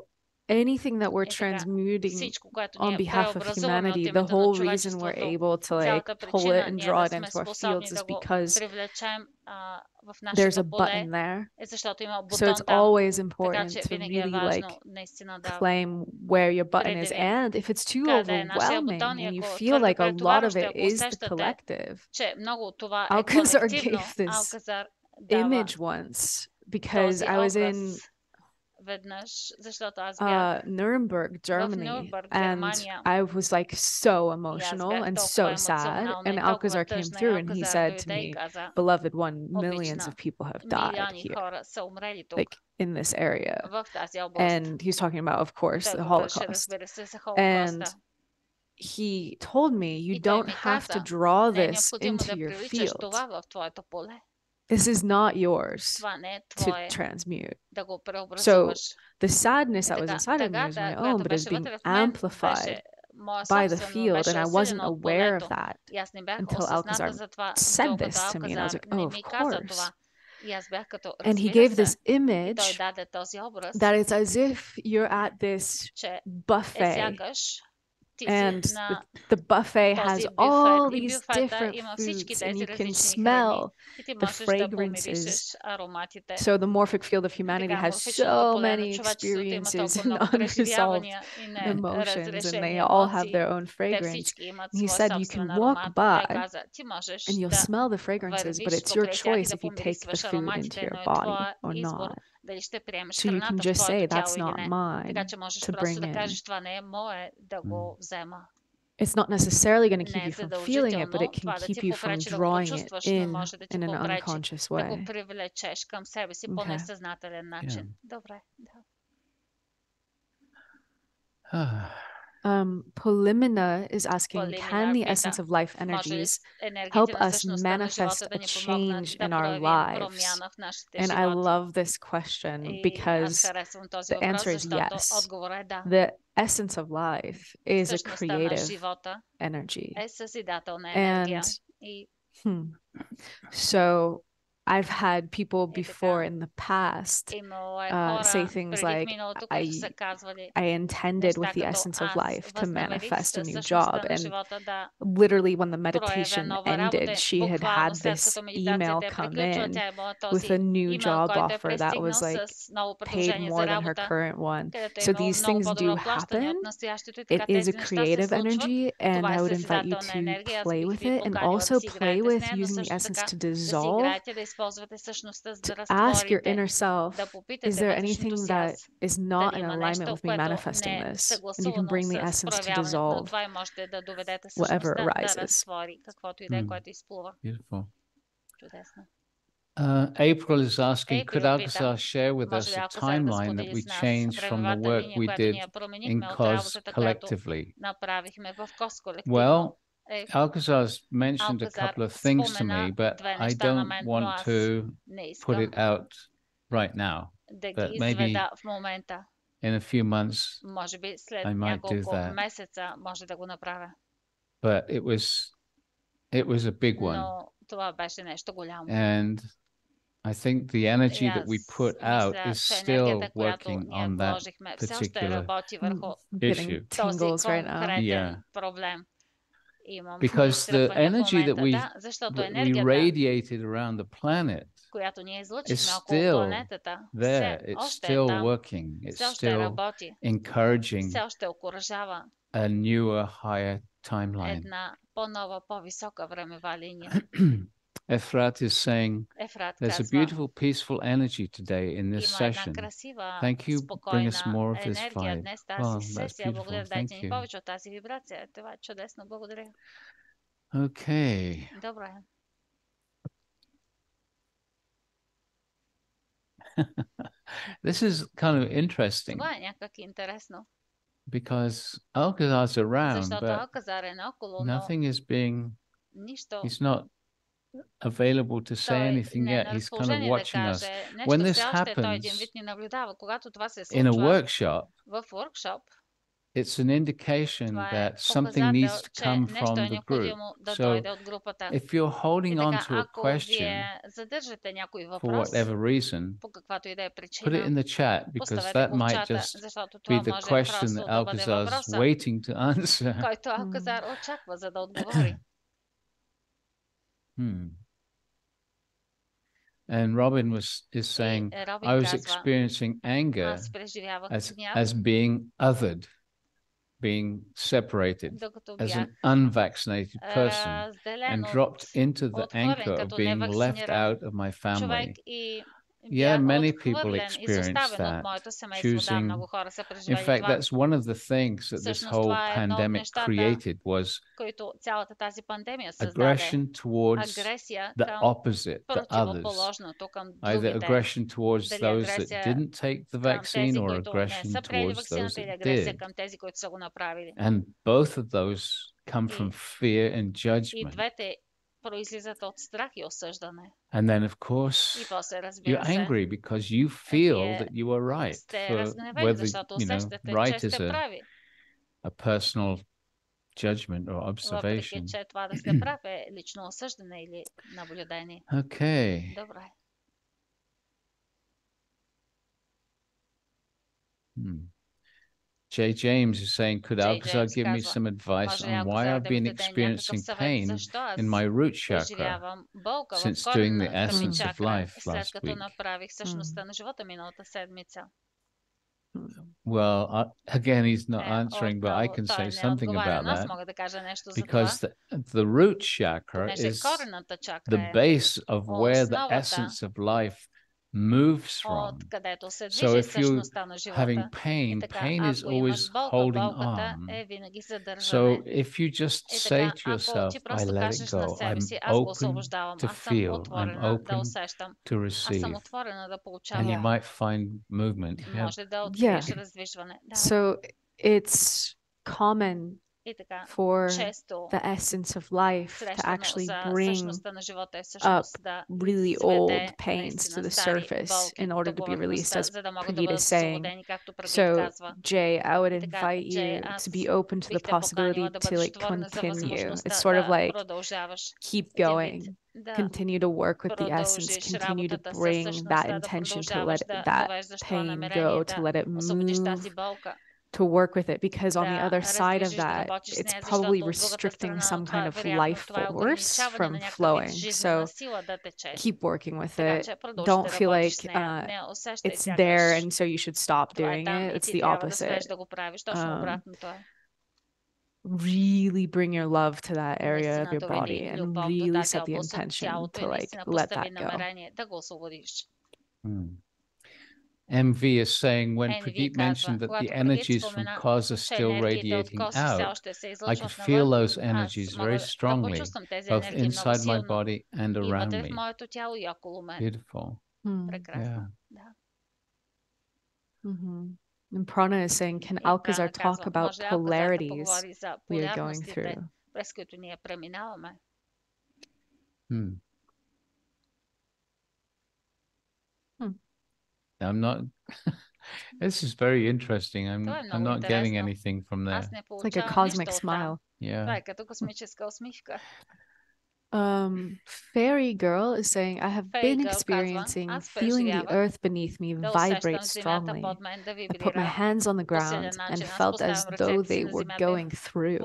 anything that we're И така, transmuting всичко, което on ние behalf of преобразуваме от humanity, the името на whole reason we're човечеството, able to like цялата pull it причина and ние draw да it сме into our способни fields да is го because привлечем в there's a нашето поле, button there. е защото има So бутон it's там. always Така important че to винаги е really важно like наистина да claim where your button is. предявим And if it's too къде е нашия overwhelming бутон и and you ако feel твърде like a lot of претоварващо, it ако is the усещате, collective, че много от това е Alcazar колективно, gave this Алказар дава image once because този I was in образ веднъж, защото аз бях Nuremberg, в Germany, Нюрнбърг, and Германия. I was like so И аз emotional бях and толкова so sad. емоционална And и толкова Alcazar came тъжна. И through and he Алказар said to дойде и me, каза, "Beloved one, millions обична, of people have died милиони here, хора са умрели тук, like in this area." в тази област. And he's talking about, of course, Той the говореше, Holocaust. разбира се, за And Холокоста. he told me, you И той don't ми have to каза, draw не е this необходимо into да your привличаш field. това в твоето поле. This is not yours Това не е to твое transmute. да го So преобразуваш. the sadness that was Така, inside of me was my тъгата, own, която but it was беше being вътре в мен, amplified беше моя by the собствено, field, беше and I wasn't усилено от aware of полето. that И аз не бях until осъзната Alcazar за това, said докато this to me, and I was Алказар like, не oh, of ми каза course. това. И аз бях като, And he разбира gave се, this и той image даде този образ, that it's as if you're at this че е buffet сякаш And the buffet has all these different foods, and you can smell the fragrances. So the morphic field of humanity has so many experiences and unresolved emotions, and they all have their own fragrance. And he said you can walk by and you'll smell the fragrances, but it's your choice if you take the food into your body or not. So you can just say, that's not mine, to bring in. It's not necessarily going to keep you from feeling it, but it can keep you from drawing it in an unconscious way. Polimina is asking, can the essence of life energies help us manifest a change in our lives? And I love this question because the answer is yes. The essence of life is a creative energy. And so I've had people before in the past say things like, I intended with the essence of life to manifest a new job. And literally when the meditation ended, she had had this email come in with a new job offer that was like paid more than her current one. So these things do happen. It is a creative energy, and I would invite you to play with it, and also play with using the essence to dissolve. To ask your inner self, is there anything that is not in alignment with me manifesting this? And you can bring the essence to dissolve whatever arises. Beautiful. April is asking, could Alcazar share with us a timeline that we changed from the work we did in COS collectively? Well, Alcazar's mentioned a couple of things to me, but I don't want to put it out right now. But maybe in a few months, I might do that. But it was a big one. And I think the energy that we put out is still working on that particular issue. Tingles right now. Yeah. Because the energy that we radiated around the planet is still there. It's still working. It's still encouraging a newer, higher timeline. Ephrat is saying, there's a beautiful, peaceful energy today in this session. Thank you. Bring us more of this vibe. Well, that's beautiful. Thank you. Okay. This is kind of interesting because Alcazar's around, but nothing is being, he's not available to say anything yet. He's kind of watching us. When this happens in a workshop, it's an indication that something needs to come from the group. So if you're holding on to a question for whatever reason, put it in the chat, because that might just be the question that Alcazar's waiting to answer. And Robin is saying, I was experiencing anger as being othered, being separated as an unvaccinated person, and dropped into the anchor of being left out of my family. Yeah, many people experience that, choosing. In fact, that's one of the things that this whole pandemic created, was aggression towards the opposite, the others. Either aggression towards those that didn't take the vaccine, or aggression towards those that did. And both of those come from fear and judgment. And then, of course, you're angry because you feel that you are right. For whether, right is a personal judgment or observation. Okay. Jay James is saying, could Jay Alcazar James give me казва, some advice може ли on why Алказар I've да ми been даде някакъв experiencing съвет, pain защо аз in my root chakra преживявам болка в since doing the корената ми essence of чакра, life след last като week? направих същността на живота миналата седмица? Well, again, he's not answering, but I Отново, can say той не something отговаря, about но аз that мога да кажа нещо за това. because the root chakra Понеже is корената чакра the е base of where the основата, essence of life moves from. откъдето се So движи if you're същността на живота. having pain, И така, pain is ако имаш always болка, holding болката on. е винаги So задържане. if you just И say така, to ако yourself, ти I просто let it кажеш на go, себе I'm си, аз го open освобождавам, to аз съм feel, I'm отворена да open усещам, to аз съм receive, отворена да and you получавам, might find movement. Yeah. може да откриеш раздвижване. Да. So it's common И така, for често the essence of life to срещано actually за bring същността на живота е всъщност да really изведе old pains наистина to the стари surface болки in order до to be released, повърхността, as за да могат да Preet бъдат is saying. освободени, както Предит So, казва. Jay, I would И така, invite Джей, you аз to be open to the бих те поканила possibility да to бъдеш like отворена за continue. It's възможността sort of да like продължаваш keep един going, вид, да continue to work with the essence, продължиш continue to работата с bring that същността, да intention to продължаваш let да that довеждаш това pain намерение, go, to да let it освободиш тази move, болка, to work with it, because on the да other side of раздвижиш, да that, работиш с it's нея, probably защото от другата restricting страна some на kind това, of вероятно, life това е force ограничаване на from някакъв вид flowing. жизнена So сила да тече. keep working with Така it. че продължи Don't да feel работиш like с нея. Не усещай it's there сякаш and so you should stop това е doing там it. и It's ти the трябва да спреш opposite. да го правиш. Точно обратното е. Really bring your love to that area of Наистина your body доведи and любов до really тази set the област от intention тялото to и like наистина let постави that go. намерение да го освободиш. MV is saying when NV Pradeep казва, mentioned that the когато Предит energies from спомена, cause are че still енергиите от radiating коси все out, още се I could излъчват feel навън, those аз energies very мога да strongly, почувствам тези both енергии много inside my силно body and и around вътре в me. моето тяло и около мен. Beautiful. Прекрасно. Yeah. Да. And Prana is saying, can Alcazar talk about може ли Алказар да polarities поговори за we are going полярностите, through? през които ние преминаваме? I'm not. This is very interesting. I'm not getting anything from there. It's like a cosmic smile. Yeah. Това е като космическа усмивка. Fairy Girl is saying, I have been Girl experiencing казва, аз feeling the преживявам earth beneath me да vibrate усещам земята strongly. под мен да I put my вибрира hands on the по ground силен and начин. Аз felt as поставям though ръцете си they на were земята going и through.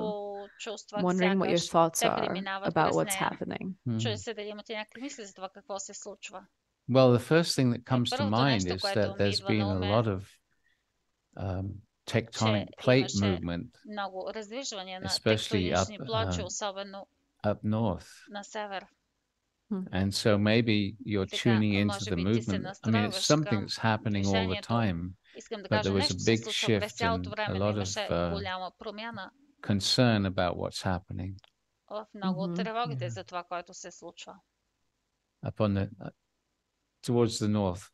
почувствах Wondering what your сякаш thoughts те are преминават about през what's нея. happening. Чуя се дали имате някакви мисли за това какво се случва. Well, the first thing that comes to Първото mind нещо, is което that ми there's идва на been a ум lot е, of че tectonic plate имаше movement, много раздвижвания на especially тектонични плочи, особено up north. на север. And so maybe you're Така, tuning into може the би ти се movement. I mean, it's настройваш something към that's happening all the движението. time, Искам да but кажа, there was нещо a се big случва през shift цялото and a време, но lot имаше of голяма промяна concern about what's happening в много от тревогите за това, което се случва. up on the towards the north.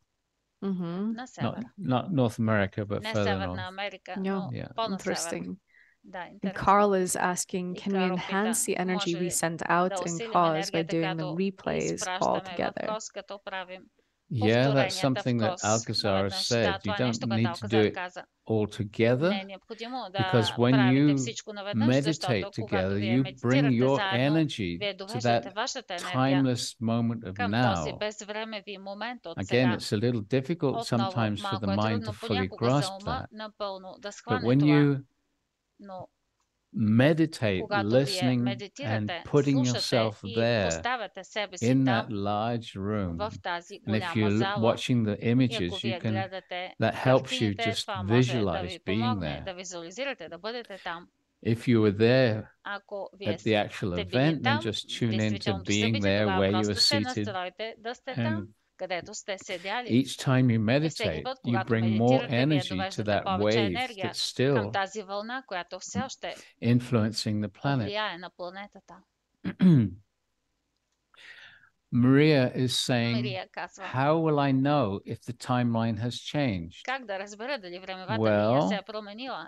На север. Not North America, but Не further Северна north. Америка, но по-на север. Interesting. Да, And интересно. Carl is asking, И can we Карл enhance the пита, energy може we ли send out да and усилим cause by енергията, doing the която replays all изпращаме в together? кос, като правим Yeah, that's повторенията в something that кос Alcazar has наведнъж. said. Да, You това е don't нещо, което need to do Алказар it каза. all Не е together, необходимо because да when правите you всичко наведнъж, защото meditate когато together, вие you bring медитирате your заедно, energy вие to довеждате that вашата енергия timeless moment of към този now. безвремеви момент от Again, сега. it's a little difficult Отново, sometimes for the малко е mind to трудно fully понякога за grasp ума that. напълно да But схване when това. you Но meditate, когато вие listening and медитирате, putting слушате yourself и there поставяте себе си in that там, large room, в тази and if голяма you're зала, watching the и images, ако you вие can, гледате that helps you картините, just това може да visualize ви being помогне да there. визуализирате, да бъдете там. If you were there Ако вие at the actual сте били event, then там, just tune into действителното being събитие, there тогава where you просто are се seated. настройте да сте And там, където сте седяли. each time you И всеки meditate, път, you когато bring more медитирате, вие energy to довеждате that повече wave енергия that's към still тази вълна, която все още influencing the planet. влияе на планетата. Maria is saying, Мария казва, how will I know if the timeline has changed? как да разбера дали времевата линия се Well, е променила?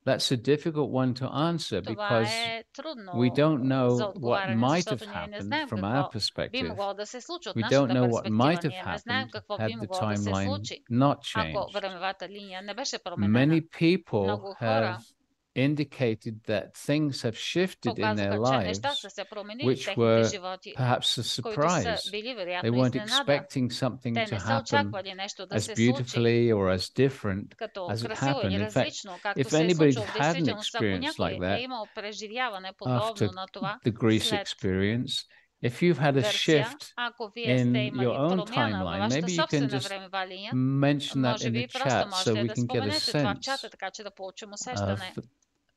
that's a difficult one to answer Това because е трудно we don't за know what отговаряне, might have защото ние не happened знаем from our какво би perspective. могло да се случи от We don't нашата know what might перспектива. have Ние не знаем happened какво би had the могло да се timeline случи, not ако changed. времевата линия не беше променена. Many people Много хора have indicated that things have shifted in their lives, which were perhaps a surprise. They weren't expecting something to happen as beautifully or as different as it happened. In fact, if anybody had an experience like that after the Greece experience, if you've had a shift in your own timeline, maybe you can just mention that in the chat so we can get a sense of,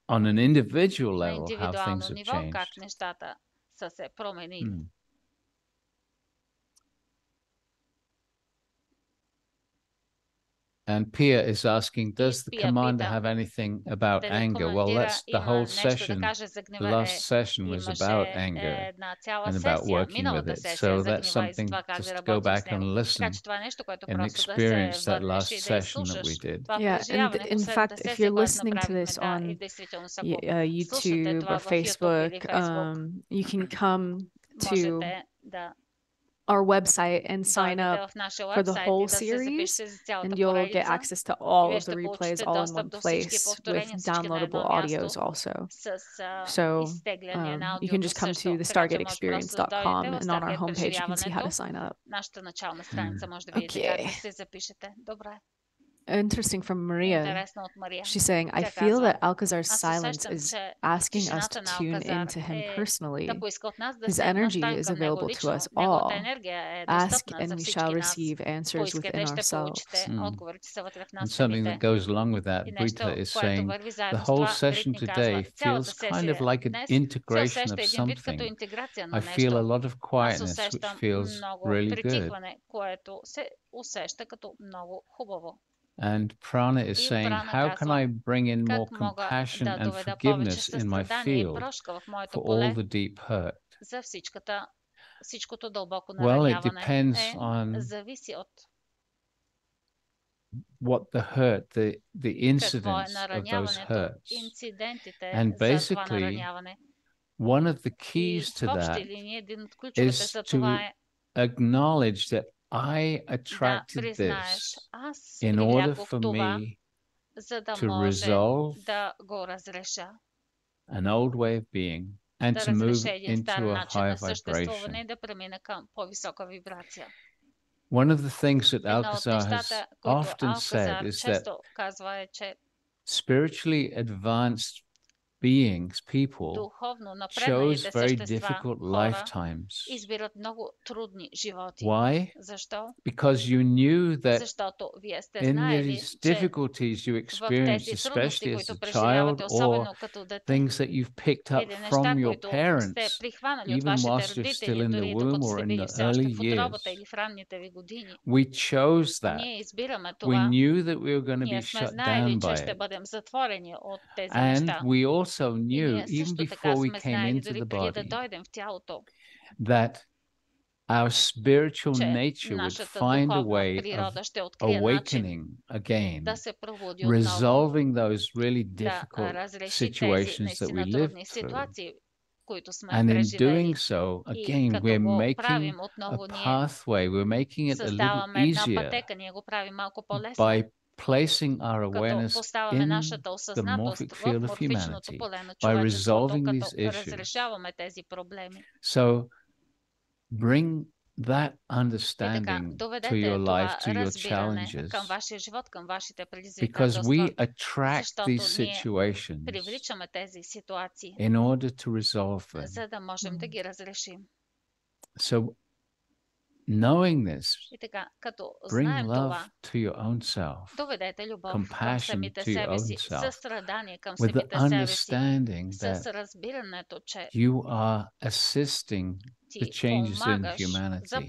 on an individual level, how things have changed. And Pia is asking, does the commander have anything about anger? Well, that's the whole session. The last session was about anger and about working with it. So that's something just to go back and listen and experience that last session that we did. Yeah, and in fact, if you're listening to this on YouTube or Facebook, you can come to our website and sign up for the whole series, and you'll get access to all of the replays all in one place with downloadable audios also. So you can just come to the stargateexperience.com, and on our homepage you can see how to sign up. Okay. Interesting from Maria. She's saying, I feel that Alcazar's silence is asking us to tune into him personally. His energy is available to us all. Ask and we shall receive answers within ourselves. And something that goes along with that, Brita is saying, the whole session today feels kind of like an integration of something. I feel a lot of quietness, which feels really good. And Prana is saying, how can I bring in more compassion and forgiveness in my field for all the deep hurt? Well, it depends on what the hurt, the incidents of those hurts. And basically, one of the keys to that is to acknowledge that I attracted this in order for me to resolve an old way of being and to move into a higher vibration. One of the things that Alcazar has often said is that spiritually advanced beings, people, chose very difficult lifetimes. Why? Because you knew that in these difficulties you experienced, especially as a child, or things that you've picked up from your parents, even whilst you're still in the womb or in the early years, we chose that. We knew that we were going to be shut down by it. And we also knew, even before we came into the body, that our spiritual nature would find a way of awakening again, resolving those really difficult situations that we lived through. And in doing so, again, we're making a pathway, we're making it a little easier by placing our awareness in the morphic field of humanity, by resolving these issues. So bring that understanding to your life, to your challenges, because we attract these situations in order to resolve them. So knowing this, bring love to your own self, compassion to your own self, with the understanding that you are assisting the changes in humanity.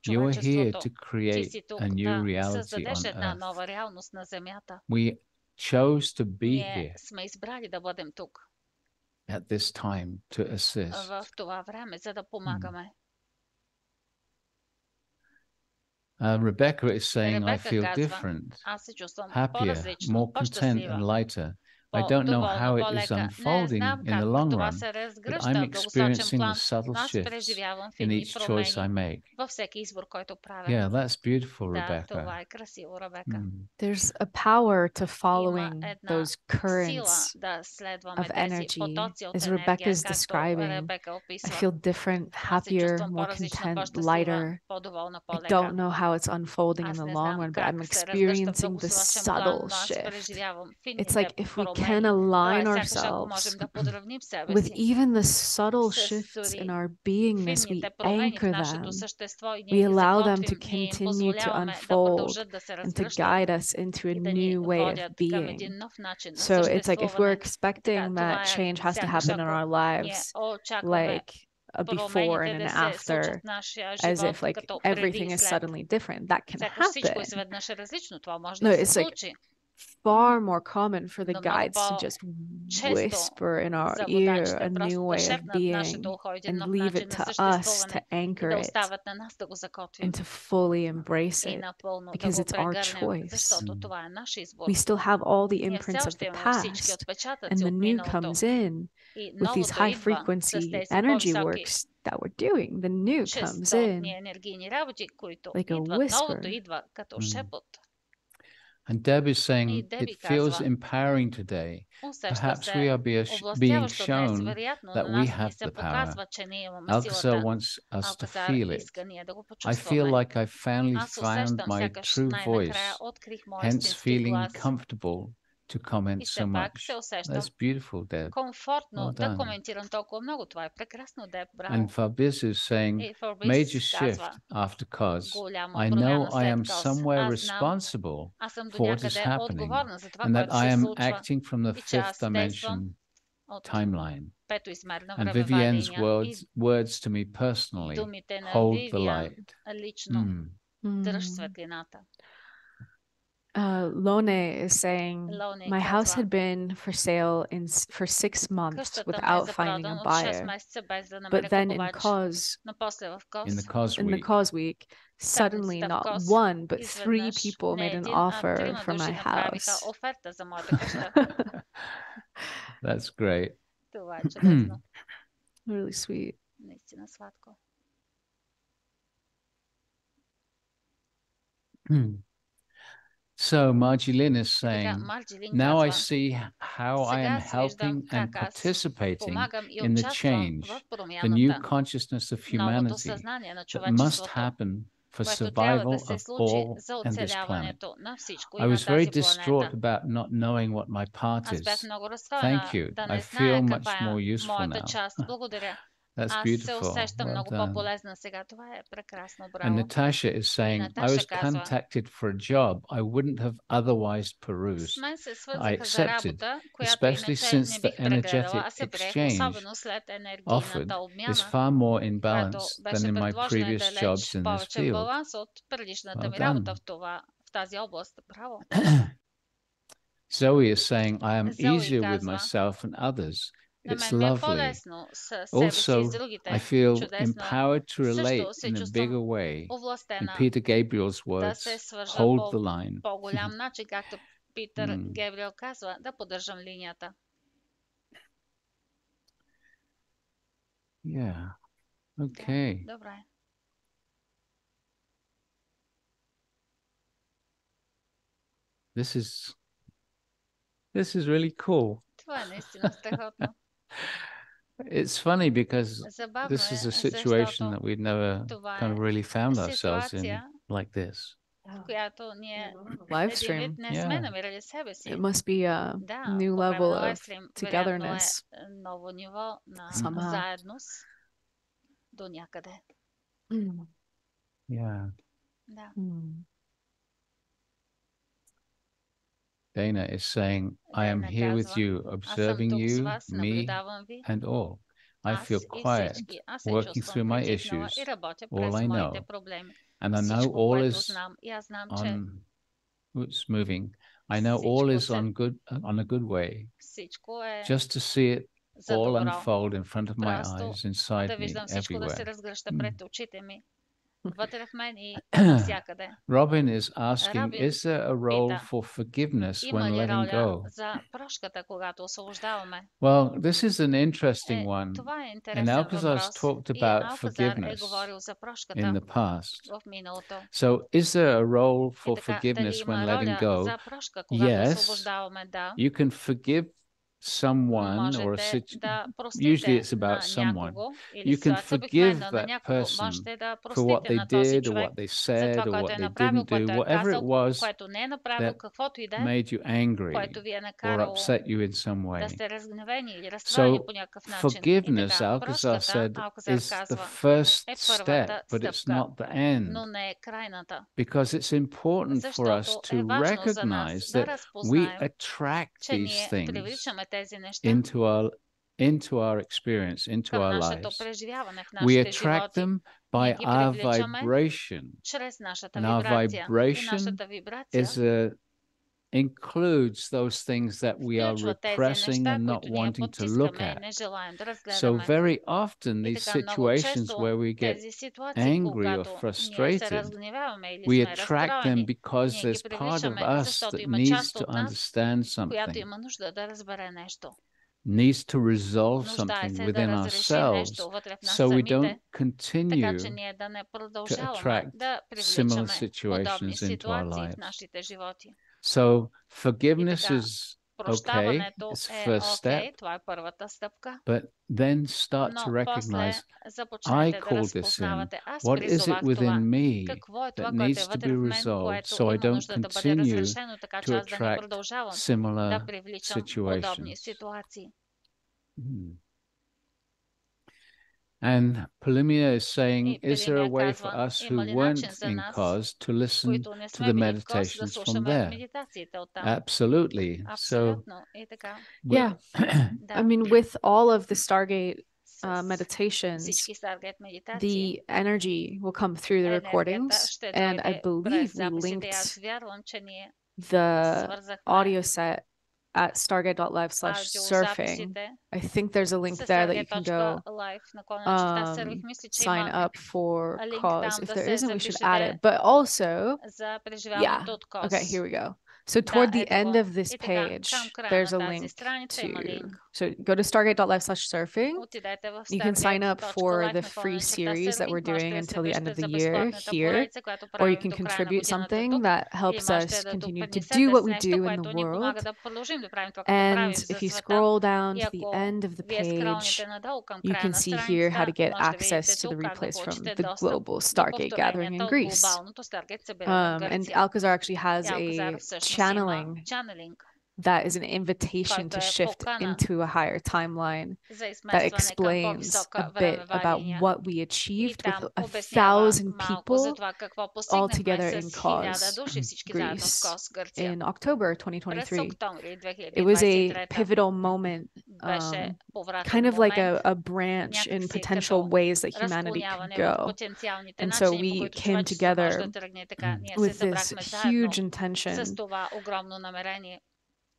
You are here to create a new reality on earth. We chose to be here at this time to assist. Rebecca is saying, I feel different, happier, more content and lighter. I don't know how it is unfolding in the long run, but I'm experiencing the subtle shifts in each choice I make. Yeah, that's beautiful, Rebecca. There's a power to following those currents of energy. As Rebecca is describing, I feel different, happier, more content, lighter. I don't know how it's unfolding in the long run, but I'm experiencing the subtle shift. It's like if we can align ourselves with even the subtle shifts in our beingness, we anchor them. We allow them to continue to unfold and to guide us into a new way of being. So it's like if we're expecting that change has to happen in our lives, like a before and an after, as if like everything is suddenly different, that can happen. No, it's like far more common for the guides to just whisper in our ear a new way of being and leave it to us to anchor it and to fully embrace it because it's our choice. We still have all the imprints of the past, and the new comes in with these high frequency energy works that we're doing. The new comes in like a whisper. And Deb is saying it feels empowering today. Perhaps we are being shown that we have the power. Alcazar wants us to feel it. I feel like I finally found my true voice, hence feeling comfortable to comment so much. That's beautiful, Deb. Well done. And Fabriz is saying, major shift after cause. I know I am somewhere responsible for what is happening and that I am acting from the fifth dimension timeline. And Vivienne's words to me personally, hold the light. Lone is saying, my house had been for sale for 6 months without finding a buyer. But then in the cause week, suddenly not one, but 3 people made an offer for my house. That's great. Really sweet. So Marjolin is saying, now I see how I am helping and participating in the change, the new consciousness of humanity that must happen for survival of all and this planet. I was very distraught about not knowing what my part is. Thank you. I feel much more useful now. That's beautiful. Well done. And Natasha is saying, I was contacted for a job I wouldn't have otherwise perused. I accepted, especially since the energetic exchange offered is far more in balance than in my previous jobs in this field. Well done. Zoe is saying, I am easier with myself and others. It's lovely. Also, I feel empowered to relate in a bigger way. In Peter Gabriel's words, hold the line. Yeah. Okay. This is really cool. It's funny because this is a situation that we'd never kind of really found ourselves in like this. Live stream. Yeah. It must be a new level of togetherness somehow. Yeah. Dana is saying, I am here with you, observing you, me, and all. I feel quiet, working through my issues, all I know. And I know all is on, moving. I know all is on a good way. Just to see it all unfold in front of my eyes, inside me, everywhere. вътре в мен и навсякъде. Robin is asking, Robin is there a role пита, for forgiveness има when ли letting роля go? за прошката, когато освобождаваме? Well, this is an interesting one. Това е And интересен Alcazar's въпрос. talked И about Алказар е forgiveness говорил за in прошката the past. в миналото. So, is there a role И for така, дали forgiveness when има letting роля go? за прошка, когато Yes, освобождаваме? Да. you can forgive someone or a Можете да usually простите it's about на someone. някого или You can ситуация, forgive обикновено на that някого. person Можете да for what простите they на този did or човек what they за said това, or което what е they направил, didn't do, което е whatever it казал, was което не е направил, that каквото и да е, made you angry което ви е or накарало upset you in some да way. сте разгневени или разстроени So по някакъв начин. И forgiveness, така, Alcazar прошката, said, Алказар is the казва, first е step, първата but it's стъпка, not the end. но не е крайната. Because it's important for us Защото to е важно за нас recognize да that we разпознаем, attract че these ние things привличаме тези неща into our experience, into към our нашето lives. преживяване в We нашите attract животи. them Ние by ги our привличаме vibration. чрез нашата And our вибрация. И vibration нашата вибрация includes those things that we are включва тези repressing неща, and not които ние wanting to look потискаме и at. не желаем да So разгледаме. very often И these така много situations често where we get тези ситуации, angry or когато ние се frustrated, разгневяваме или we сме attract them разстроени, because ние ги there's part of привличаме, us защото that има needs част to от нас, understand която something, има нужда да разбере нещо. needs to resolve Нуждае something се да within разреши ourselves, нещо вътре в нас so we самите, don't така че continue ние да не to продължаваме attract да similar привличаме подобни situations into our ситуации в lives. нашите животи. So И forgiveness така, is okay, прощаването it's е first step, окей, това е първата стъпка, but then start to но после recognize, I започнете да call this in. разпознавате. Аз What is it призовах това. within me Какво е that това, което е needs to вътре be в мен, resolved което so I има don't нужда да бъде continue разрешено, така че to аз да не attract продължавам да similar привличам подобни situations? ситуации. And Polymia is saying, И is there a Пелимия way for казва, us who има ли начин weren't за in нас, cause to listen които не to сме the били в кос, да meditations from слушаме there? медитациите оттам? Absolutely. So, Абсолютно. И така. Yeah. we- I mean, with all of the Stargate meditations, Всички Старгейт медитации, the energy will come through the енергията recordings, ще and I дойде believe през we записите. Аз linked вярвам, че ние the свързахме audio set at stargate.live/surfing. аудиозаписите I think there's a link с there that you can go stargate.live/surfing. Мисля, че sign има up for линк cause. там If да there се isn't, we should add it. запишете But also, за yeah. преживяването от кос. Okay, here we go. So toward the end of this И така, към page, края there's на a тази link страница има to. линк. So go to stargate.live/surfing. Отидете в You can sign up for the stargate.live free series that we're doing можете да се until the end of връщате the за year безплатната here, поредица, която or you правим can до края на contribute годината something тук, that или helps us можете да continue to do допринесете what с we нещо, do in the което ни помага world. да продължим да правим това, което правим And за if you света. scroll down И to the ако end of the вие скролните page, надолу към you края can на see here how to страницата, get може да access видите to the тук как да replays from получите the достъп global до Stargate gathering in повторенията от Greece. глобалното Старгейт събиране в And Гърция. Alcazar actually has И Алказар a всъщност channeling има чанелинг, that is an invitation който to е shift покана into a higher timeline за that изместване към explains по-висока a bit времева about линия. what we И achieved with там 1,000 малко за people това какво all постигнахме together in с 1000 cause души всички заедно в Greece КОС Гърция in October през 2023. октомври It was a 2023. pivotal moment, Беше повратен kind of like момент, a branch in някакси potential като ways that humanity could разклоняване в go. потенциалните And so начини, по we които came човечеството може together да тръгне така. Ние се with this събрахме заедно huge intention с това огромно намерение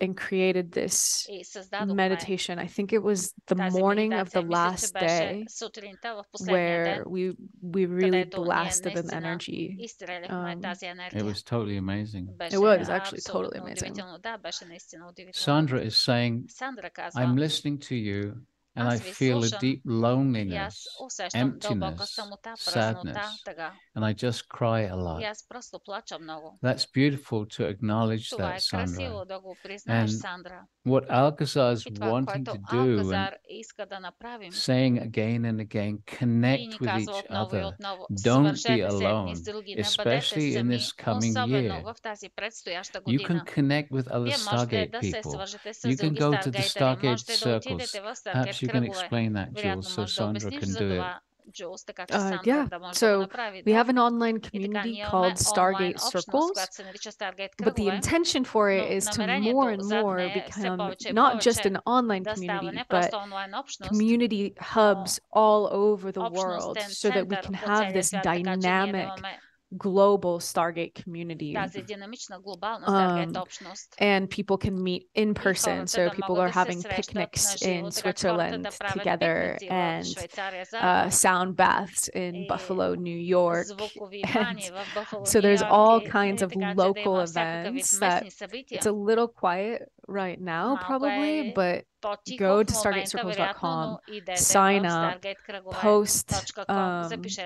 and created this и създадохме meditation. I think it was the тази morning of медитация. the Мисля, че last беше day сутринта в последния ден, where we really където ние blasted an наистина energy. изстреляхме тази it енергия. was totally amazing. Беше It was actually totally абсолютно amazing. удивително. Да, беше наистина удивително. Sandra is saying, Сандра казва, I'm listening to you and I аз ви feel a слушам deep и loneliness, аз усещам дълбока emptiness, самота, празнота, sadness, тъга. and I just cry a И lot. аз просто плача много. That's beautiful to acknowledge Това that, е Sandra. красиво да го признаеш, And Сандра. what Alcazar is И това, wanting което to do and Алказар иска да направим, saying again and again, и connect ни with казва each отново и other. отново, Don't be свържете се едни alone, с други, не бъдете especially in сами, this coming особено year. в тази предстояща You can година. connect with other Вие можете Stargate да се people. свържете с You can други go to the старгейтери, Stargate можете да отидете circles. в Perhaps Старгейт you can Кръгове. explain that, Jules, Вероятно so може да Sandra обясниш can за do it. това, Джулс, така че Сандра Yeah. да може да го So направи. we Да. have an online И така, community ние имаме called онлайн Stargate общност, Circles, която се нарича Старгейт but the Кръгове, intention for it но is to more намерението and зад more нея е все become повече и not just повече an online да става community, не but просто онлайн общност, community hubs all over the world общностен so that we център can по have целия this свят, така че ние да dynamic имаме global Stargate community. Тази динамична глобална Старгейт общност. And people can meet in person. So people are having picnics in Switzerland together and sound baths in Buffalo, New York. And so there's all kinds of local events that it's a little quiet right now probably, but go to stargatecircles.com, sign up, post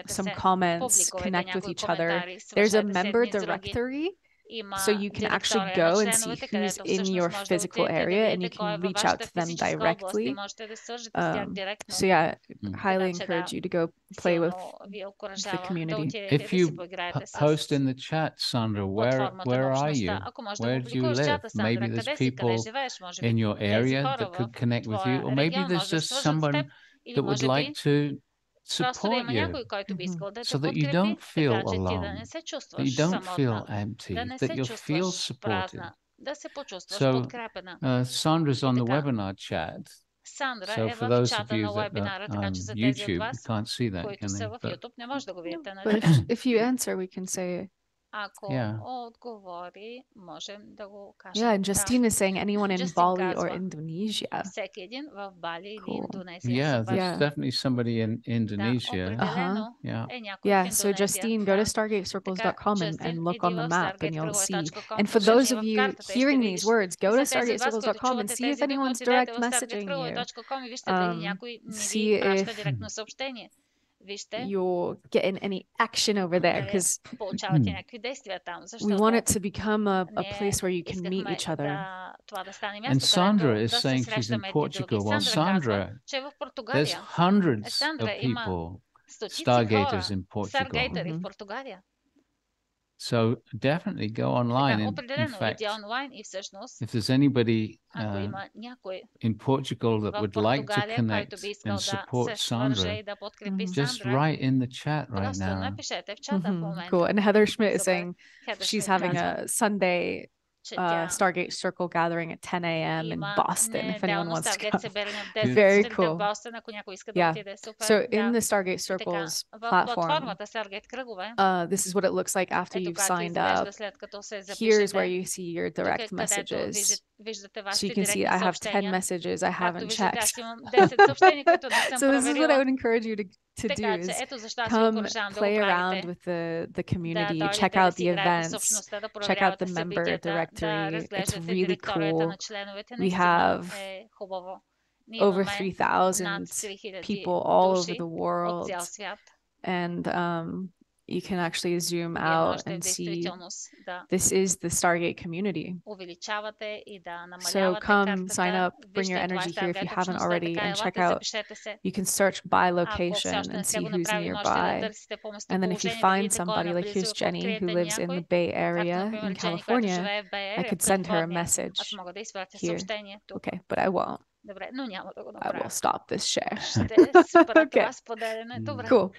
some comments, connect with each other. There's a member directory, so you can actually go and see who's in your physical area and you can reach out to them directly. So yeah, highly encourage you to go play with the community. If you post in the chat, Sandra, where are you? Where do you live? Maybe there's people in your area that could connect with you, or maybe there's just someone that would like to support you, so that you don't feel alone, that you don't feel empty, that you feel supported. So Sandra's on the webinar chat. So for those of you that are on YouTube, you can't see that, can they? But if you answer, we can say Ако отговори, можем да го кажем. Yeah, and Justine is saying anyone in Bali or Indonesia. Всеки един в Бали или Индонезия. Yeah, there's definitely somebody in Indonesia. Yeah, so Justine, go to stargatecircles.com and look on the map and you'll see. And for those of you hearing these words, go to stargatecircles.com and see if anyone's direct messaging you. See if you're getting any action over there, because we want it to become a place where you can meet each other. And Sandra is saying she's in Portugal. Well, Sandra, there's hundreds of people, Stargaters in Portugal. So definitely go online. In fact, if there's anybody in Portugal that would like to connect and support Sandra, just write in the chat right now. Cool. And Heather Schmidt is saying she's having a Sunday Stargate Circle gathering at 10 a.m. in Boston, if anyone wants to come. Very cool. Yeah. So in the Stargate Circles platform, this is what it looks like after you've signed up. Here's where you see your direct messages. So you can see I have 10 messages I haven't checked. So this is what I would encourage you to do, is come play around with the community, check out the events, check out the member directory. It's really cool. We have over 3,000 people all over the world, and you can actually zoom out and see this is the Stargate community. So come sign up, bring your energy here if you haven't already, and check out, you can search by location and see who's nearby. And then if you find somebody, like here's Jenny who lives in the Bay Area in California, I could send her a message here. Okay, but I won't. I will stop this share. Okay. Cool.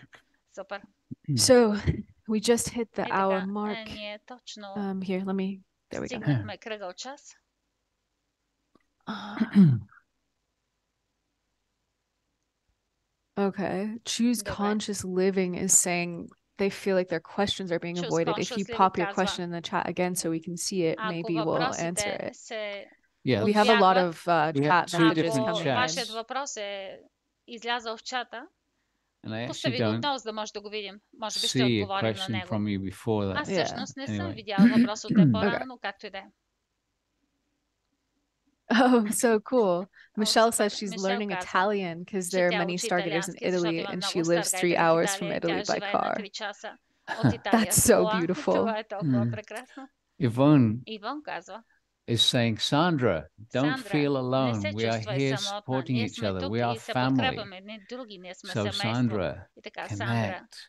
So we just hit the hour mark. Here, let me. There we go. Okay. Choose conscious living is saying they feel like their questions are being avoided. If you pop your question in the chat again so we can see it, maybe we'll answer it. Yeah, we have a lot of chat messages coming in. And I actually don't see a question from you before that. Oh, so cool. Michelle says she's learning Italian because there are many Stargaters in Italy and she lives 3 hours from Italy by car. That's so beautiful. Yvonne is saying, Sandra, don't feel alone. We are here supporting each other. We are family. So Sandra, connect.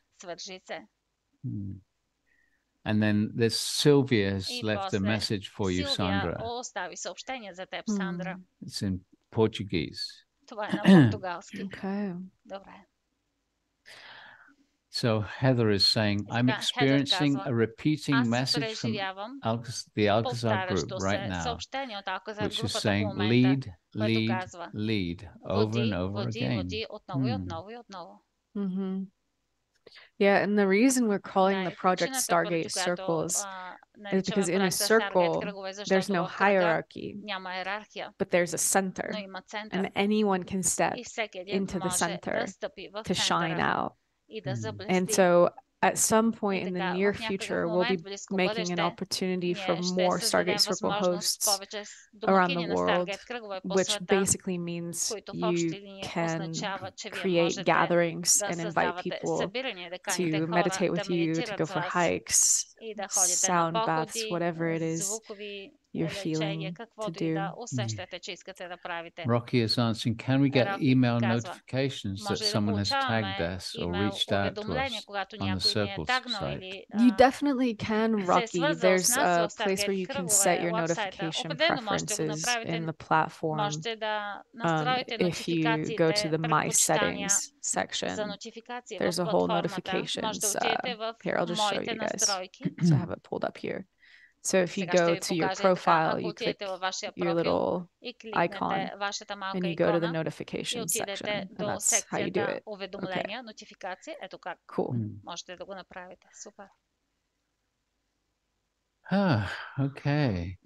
And then this Sylvia has left a message for you, Sandra. It's in Portuguese. Okay. So Heather is saying, I'm experiencing a repeating message from the Alcazar group right now, which is saying lead, lead, lead, over and over again. Yeah, and the reason we're calling the project Stargate circles is because in a circle, there's no hierarchy, but there's a center, and anyone can step into the center to shine out. And so at some point in the near future, we'll be making an opportunity for more Stargate Circle hosts around the world, which basically means you can create gatherings and invite people to meditate with you, to go for hikes, sound baths, whatever it is you're feeling to do. Rocky is answering, can we get email notifications that someone has tagged us or reached out to us on the Circles site? You definitely can, Rocky. There's a place where you can set your notification preferences in the platform. If you go to the My Settings section, there's a whole notifications. Here, I'll just show you guys. So I have it pulled up here. So if you go to your profile, you click your little icon and you go to the notifications section, and that's how you do it. Okay. Cool. Okay.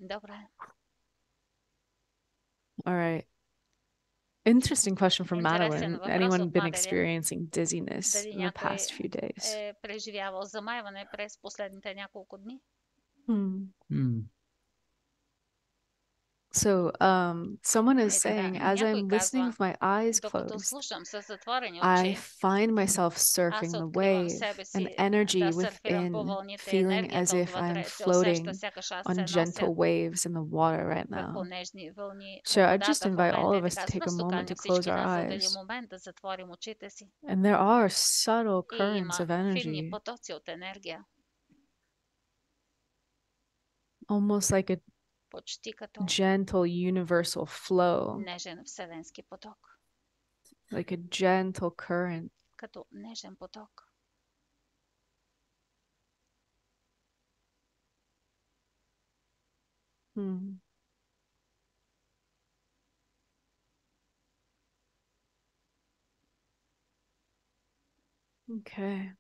All right. Interesting question from Madeline. Anyone been experiencing dizziness in the past few days? So someone is saying, as I'm listening with my eyes closed, I find myself surfing the wave, an energy within, feeling as if I'm floating on gentle waves in the water right now. So I just invite all of us to take a moment to close our eyes. And there are subtle currents of energy, almost like a gentle universal flow, like a gentle current. Okay.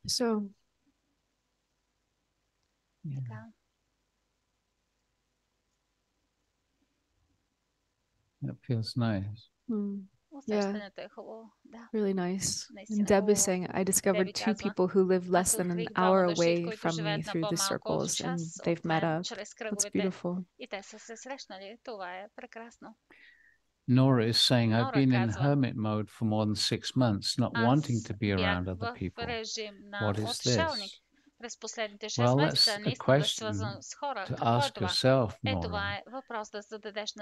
So that feels nice. Yeah, really nice. And Deb is saying, I discovered 2 people who live less than an hour away from me through the circles, and they've met up. That's beautiful. Nora is saying, I've been in hermit mode for more than 6 months, not wanting to be around other people. What is this? Well, that's a question to ask yourself, Nora.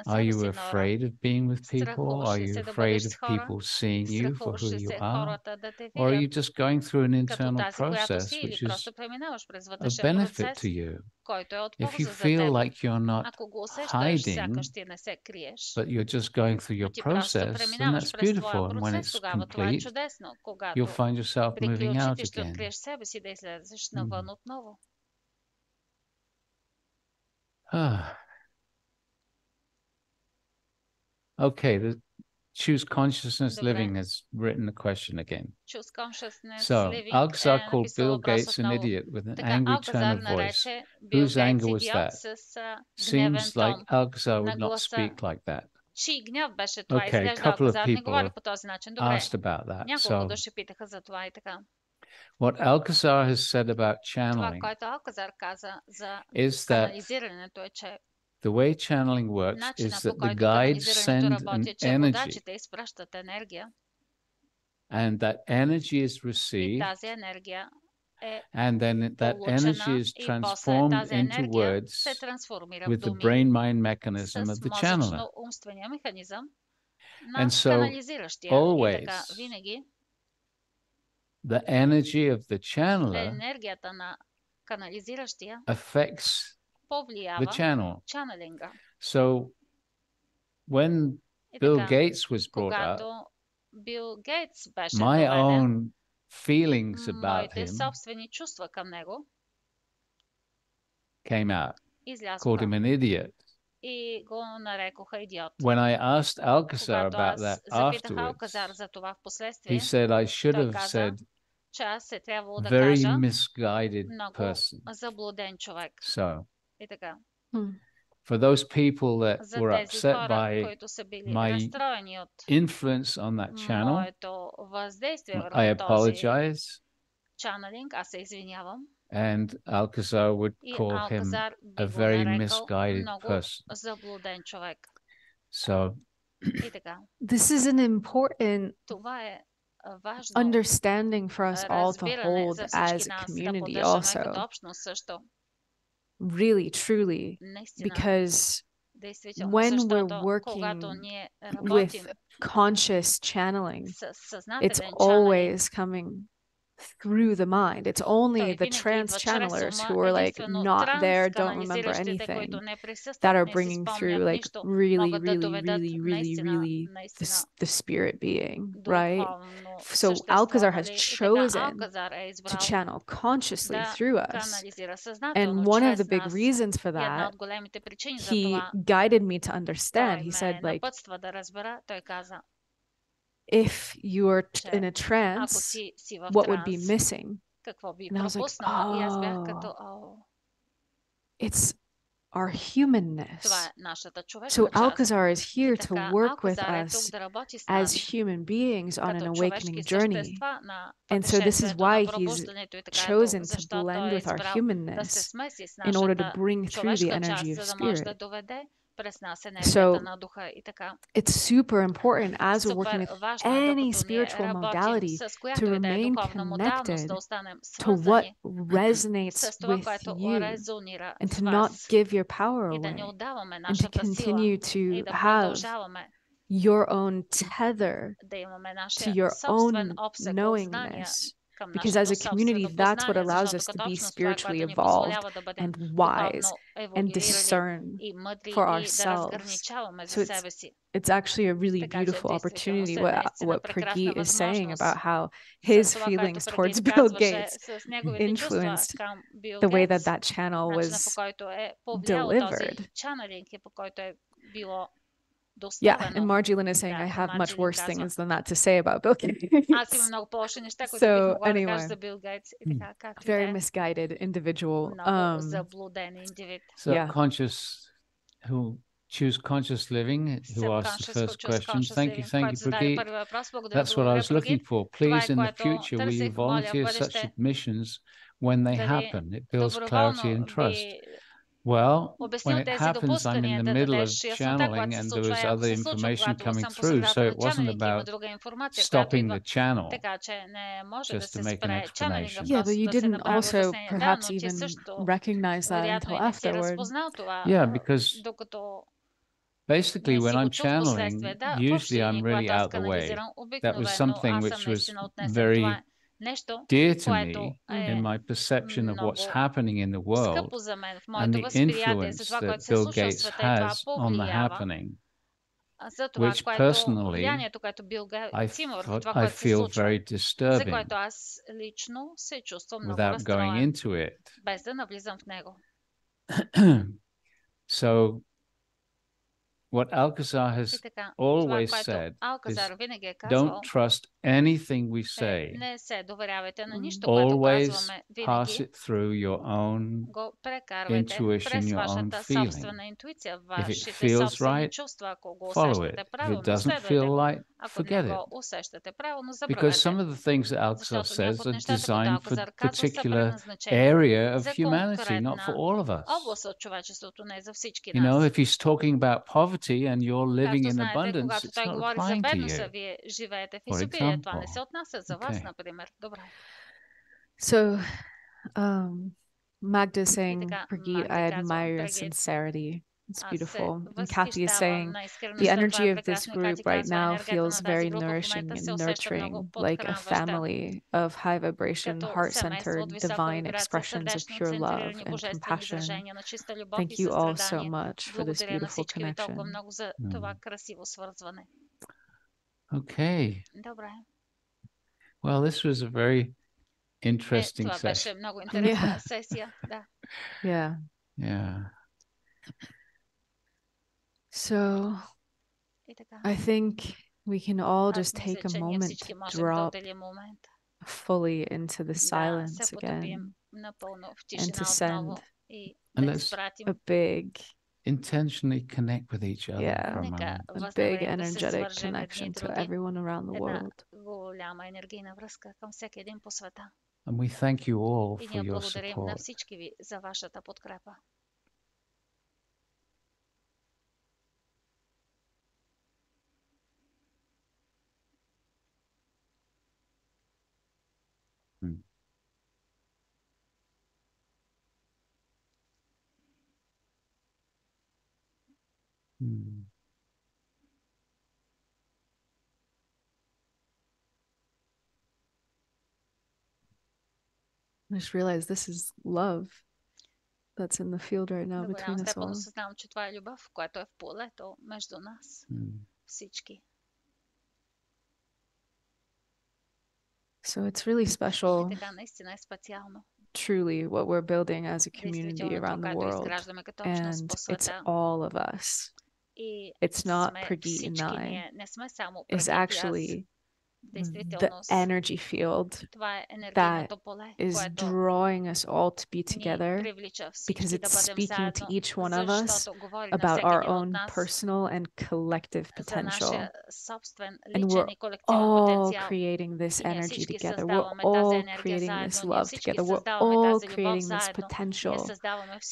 Are you afraid of being with people? Are you afraid of people seeing you for who you are? Or are you just going through an internal process which is of benefit to you? If you feel like you're not hiding, but you're just going through your process, then that's beautiful. And when it's complete, you'll find yourself moving out again. Okay, the Choose Consciousness Living has written the question again. So, Alcazar called Bill Gates an idiot with an angry tone of voice. Whose anger was that? Seems like Alcazar would not speak like that. Okay, a couple of people have asked about that. So, what Alcazar has said about channeling is that the way channeling works is that the guides send an energy, and that energy is received, and then that energy is transformed into words with the brain-mind mechanism of the channeler. And so, always, the energy of the channeler енергията на канализиращия affects повлиява the channel. чанелинга. So when Bill Gates was brought up, когато Бил Гейтс беше my доведен, own feelings about моите him собствени чувства към него came out, called излязоха him an idiot. и го нарекоха идиот. When I asked Alcazar Когато about аз that запитах afterwards, Алказар за това в последствие, he said I should той have каза, said че аз е трябвало да very кажа misguided много person. заблуден човек. So, И така. for those people that За were тези upset хора, by които са били my разстроени от influence on that channel, моето въздействие I върху този apologize. чанелинг, аз се извинявам. And Alcazar would И call him Алказар a би го very нарекал misguided много person. заблуден човек. So, И така. This is an important Това е важно understanding for us all to разбиране hold за as всички a нас да community поддържаме като also. общност също. Really, truly. Наистина, Because действително, when we're защото когато working ние with работим conscious channeling, с it's съзнателен чанелинг, always coming through the mind. It's only той the винаги trance идва чрез channelers ума, who are like единствено not there, don't remember трансканализиращите, anything, които не that присъстват, are не си bringing through спомнят like нищо, really, могат да really, доведат really, really, наистина, really наистина the spirit being, right? духовно So същество, Alcazar has нали? И така chosen Алказар е to избрал channel consciously да through us. канализира And съзнателно one of чрез the big нас. reasons for И една that, от големите причини за he това, guided me to understand. той He ме said, like, напътства да разбера, той каза, if you are че in a ако trance, ти си в what would be транс, missing? какво би And I was like, пропуснал? И аз бях като, oh, it's our humanness. това е нашата So човешка част. Alcazar is И here to така, work with Алказар е тук us да работи с as нас human beings on an като awakening човешки journey. същества на And so this is пътешествието why на he's пробуждането и така chosen to защо blend той е with our избрал да се humanness смеси с in order to нашата bring through the човешка energy част, of за да може да spirit. доведе през нас енергията на духа и така. It's super important as we're working Супер with важно е, any докато ние spiritual работим modality с to която и да е remain духовна модалност, connected да останем to what свързани resonates с това, with което you резонира and с to not вас give your power и да не away отдаваме and to нашата сила continue и to да have продължаваме your own tether да имаме to нашия your собствен own обсек от знания knowingness. към Because as нашето a community, собствено that's what познание, allows защото us to като be общност това е, spiritually което ни evolved позволява да бъдем and wise духовно and еволюирали discern и мъдри for и да ourselves. разграничаваме So за себе си. it's actually a really Така че beautiful действително opportunity е наистина what прекрасна Pragit is saying възможност about how с his това, което feelings towards Прагит Bill казваше Gates с неговите чувства influenced към Бил the way that Гейтс, that channel начина по was който е повлиял този delivered. чанелинг и по който е било Yeah, and доставено. Margie Lynn is saying Да, I и have much Марджи Лин worse казва, things than that to say about Bill аз имам Gates. много по-лоши неща, които бих So могла да кажа anyway, за Бил Гейтс и така, както и very да е. misguided individual. Много заблуден индивид. Yeah. Subconscious who choose conscious living, who asked the first question. Thank you, който зададе Pragit. първи въпрос. Благодаря, That's what I благодаря, was looking Прагит. for. Това Please, е in the което future, will you търсих. Моля, в volunteer such бъдеще, admissions when they дали happen? It builds clarity доброволно and trust. би Well, when обяснил it тези happens, I'm in допускания, the да middle of дадеш яснота, channeling, когато се and there случва. was И ако other се случва, information когато coming съм по through, so средата на it wasn't чанелинг, има about друга информация, която stopping идва. the channel Така че не може да just се to make an спре чанелинга, explanation. Yeah, but просто you да се didn't направи also обяснение. Да, perhaps но ти even също recognize that вероятно until и не си afterward. разпознал това, Yeah, because докато basically, не when си го I'm чул в последствие. channeling, Да, в usually общи линии, I'm really когато аз out the way. канализирам, That was обикновено something аз съм which was наистина отнесен. Това very е нещо, dear to което me е in my perception of what's много happening in the world скъпо за мен в and моето the възприятие за influence това, което that се Bill случва в Gates света и това has on the повлиява happening, за това, which което personally влиянието, което Бил Гейтс има върху това, I което се feel случва, very за disturbing което аз лично се чувствам много without going разстроен, into it. без да навлизам в него. So what Alcazar И has така, това, always което said is Алказар винаги е don't казвал, trust anything we say. не се доверявайте на нищо, което Always казваме. pass Винаги it through your own го прекарвайте intuition, през your own вашата feeling. собствена интуиция, If it вашите feels собствени right, чувства. Ако го follow усещате it. If it правилно, doesn't следвайте feel го. right, Ако не forget it. го усещате правилно, Because забравете. some of the things that Alcazar Защото says някои от are нещата, които designed for Алказар казва, са particular предназначени area of за humanity, not for конкретна all of us. област от човечеството, не за всички You know, нас. if he's talking about poverty and you're living Както in знаете, abundance, когато it's той not говори за applying to бедност, а you. вие живеете в For изобилие, това не се example. отнася за вас, Okay. например. Добре. So Magda И saying, така, Pragit, Магда I казва, admire your Прагит, sincerity. It's beautiful. And Kathy is saying the energy of this group right now feels very nourishing and nurturing, like a family of high vibration, heart-centered, divine expressions of pure love and compassion. Thank you all so much for this beautiful connection. Okay. Well, this was a very interesting session. Yeah. Yeah. So I think we can all just take a moment to drop fully into the silence again and to send a big intentionally connect with each other for a moment. A big energetic connection to everyone around the world. And we thank you all for your support. I just realized this is love that's in the field right now between us all. So it's really special, truly, what we're building as a community around the world. And it's all of us. It's not Pradeep and I. It's actually the energy field that is drawing us all to be together, because it's speaking to each one of us about our own personal and collective potential. And we're all creating this energy together. We're all creating this love together. We're all creating this potential,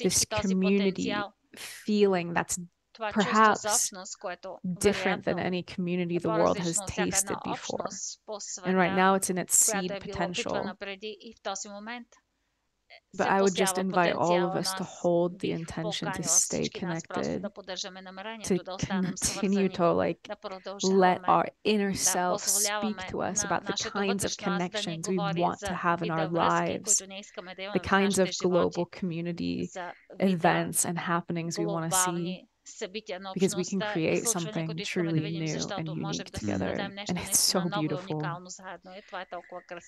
this community feeling that's perhaps different than any community the world has tasted before. And right now it's in its seed potential. But I would just invite all of us to hold the intention to stay connected, to continue to let our inner self speak to us about the kinds of connections we want to have in our lives, the kinds of global community events and happenings we want to see. Because we can create something truly new and unique together. And it's so beautiful.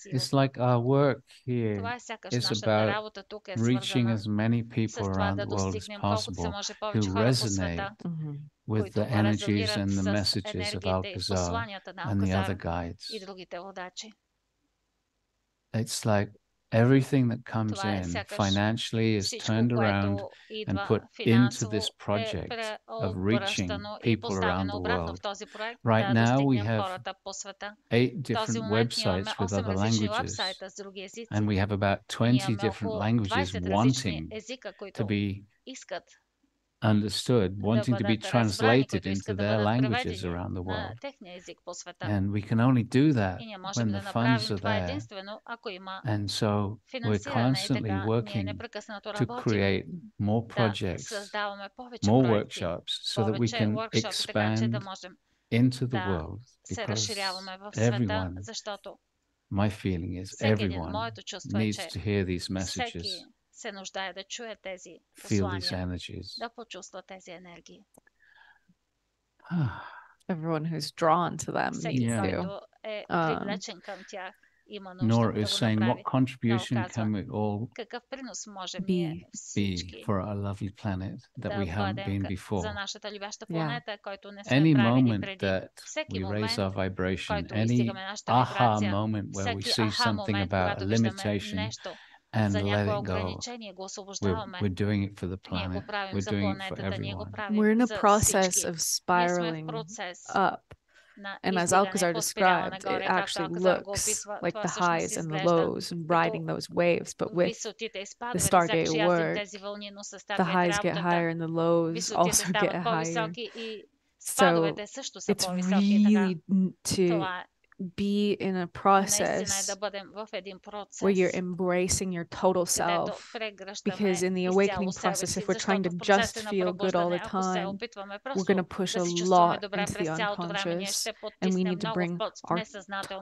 It's like our work here is about reaching as many people around the world as possible who resonate with the energies and the messages of Alcazar and the other guides. It's like everything that comes in financially is turned around and put into this project of reaching people around the world. Right now we have 8 different websites with other languages, and we have about 20 different languages wanting to be understood, wanting to be translated into their languages around the world. And we can only do that when the funds are there. And so we're constantly working to create more projects, more workshops, so that we can expand into the world, because everyone, my feeling is everyone needs to hear these messages, feel these energies. Everyone who's drawn to them needs to. Nora is saying, what contribution can we all be for our lovely planet that we haven't been before? Yeah. Any moment that we raise our vibration, any aha moment where we see something about a limitation and let it go, we're doing it for the planet. We're doing it for everyone. We're in a process of spiraling up. And as Alcazar described, it actually looks like the highs and the lows and riding those waves. But with the Stargate work, the highs get higher and the lows also get higher. So it's really to be in a process where you're embracing your total self. Because in the awakening process, if we're trying to just feel good all the time, we're going to push a lot into the unconscious, and we need to bring our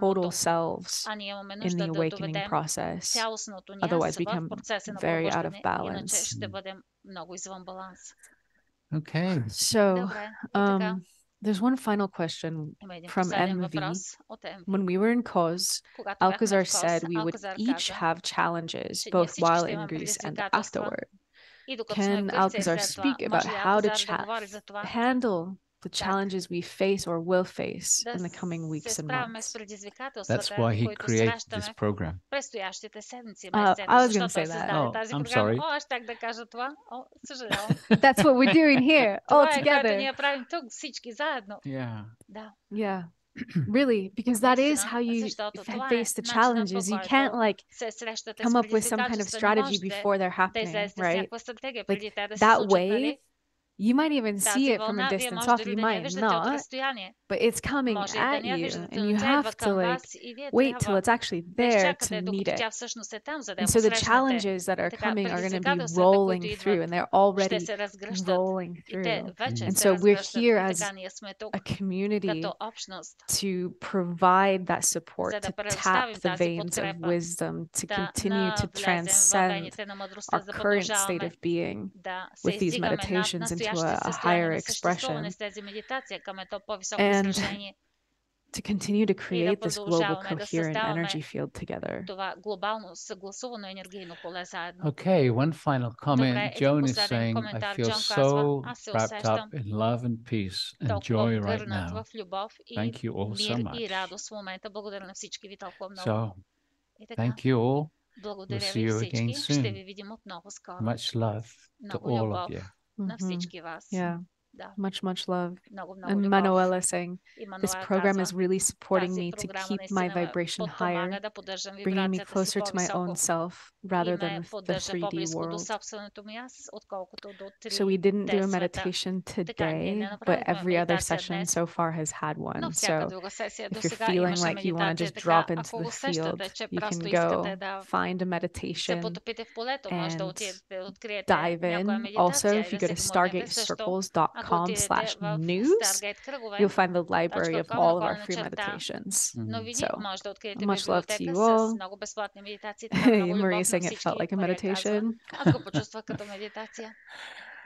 total selves in the awakening process. Otherwise, we become very out of balance. Okay. So, there's one final question from MV. When we were in Cause, Alcazar said we would each have challenges, both while in Greece and afterward. Can Alcazar speak about how to handle the challenges we face or will face in the coming weeks and months? That's why he created this program. I was going to say that. Oh, I'm sorry. That's what we're doing here, all together. Yeah. Yeah. Really, because that is how you face the challenges. You can't like come up with some kind of strategy before they're happening, right? Like that wave, you might even see it from a distance off, you might not, but it's coming at you, and you have to like wait till it's actually there to meet it. And so the challenges that are coming are going to be rolling through, and they're already rolling through. And so we're here as a community to provide that support, to tap the veins of wisdom, to continue to transcend our current state of being with these meditations into a higher expression, and to continue to create this global coherent energy field together. Okay, one final comment. Joan is saying, I feel so wrapped up in love and peace and joy right now. Thank you all so much. So, thank you all. We'll see you again soon. Much love to all of you. Yeah. Much love. And Manuela saying, this program is really supporting me to keep my vibration higher, bringing me closer to my own self rather than the 3D world. So we didn't do a meditation today, but every other session so far has had one. So if you're feeling like you want to just drop into the field, you can go find a meditation and dive in. Also, if you go to stargatecircles.com/news, you'll find the library of all of our free meditations. So much love to you all. Maria saying it felt like a meditation.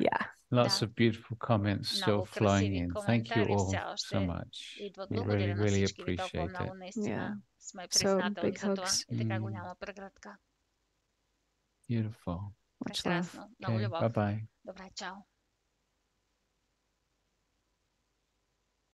Yeah. Lots of beautiful comments still flowing in. Thank you all so much. We really, really appreciate it. Yeah. So big hugs. Beautiful. Much love. Okay, bye-bye.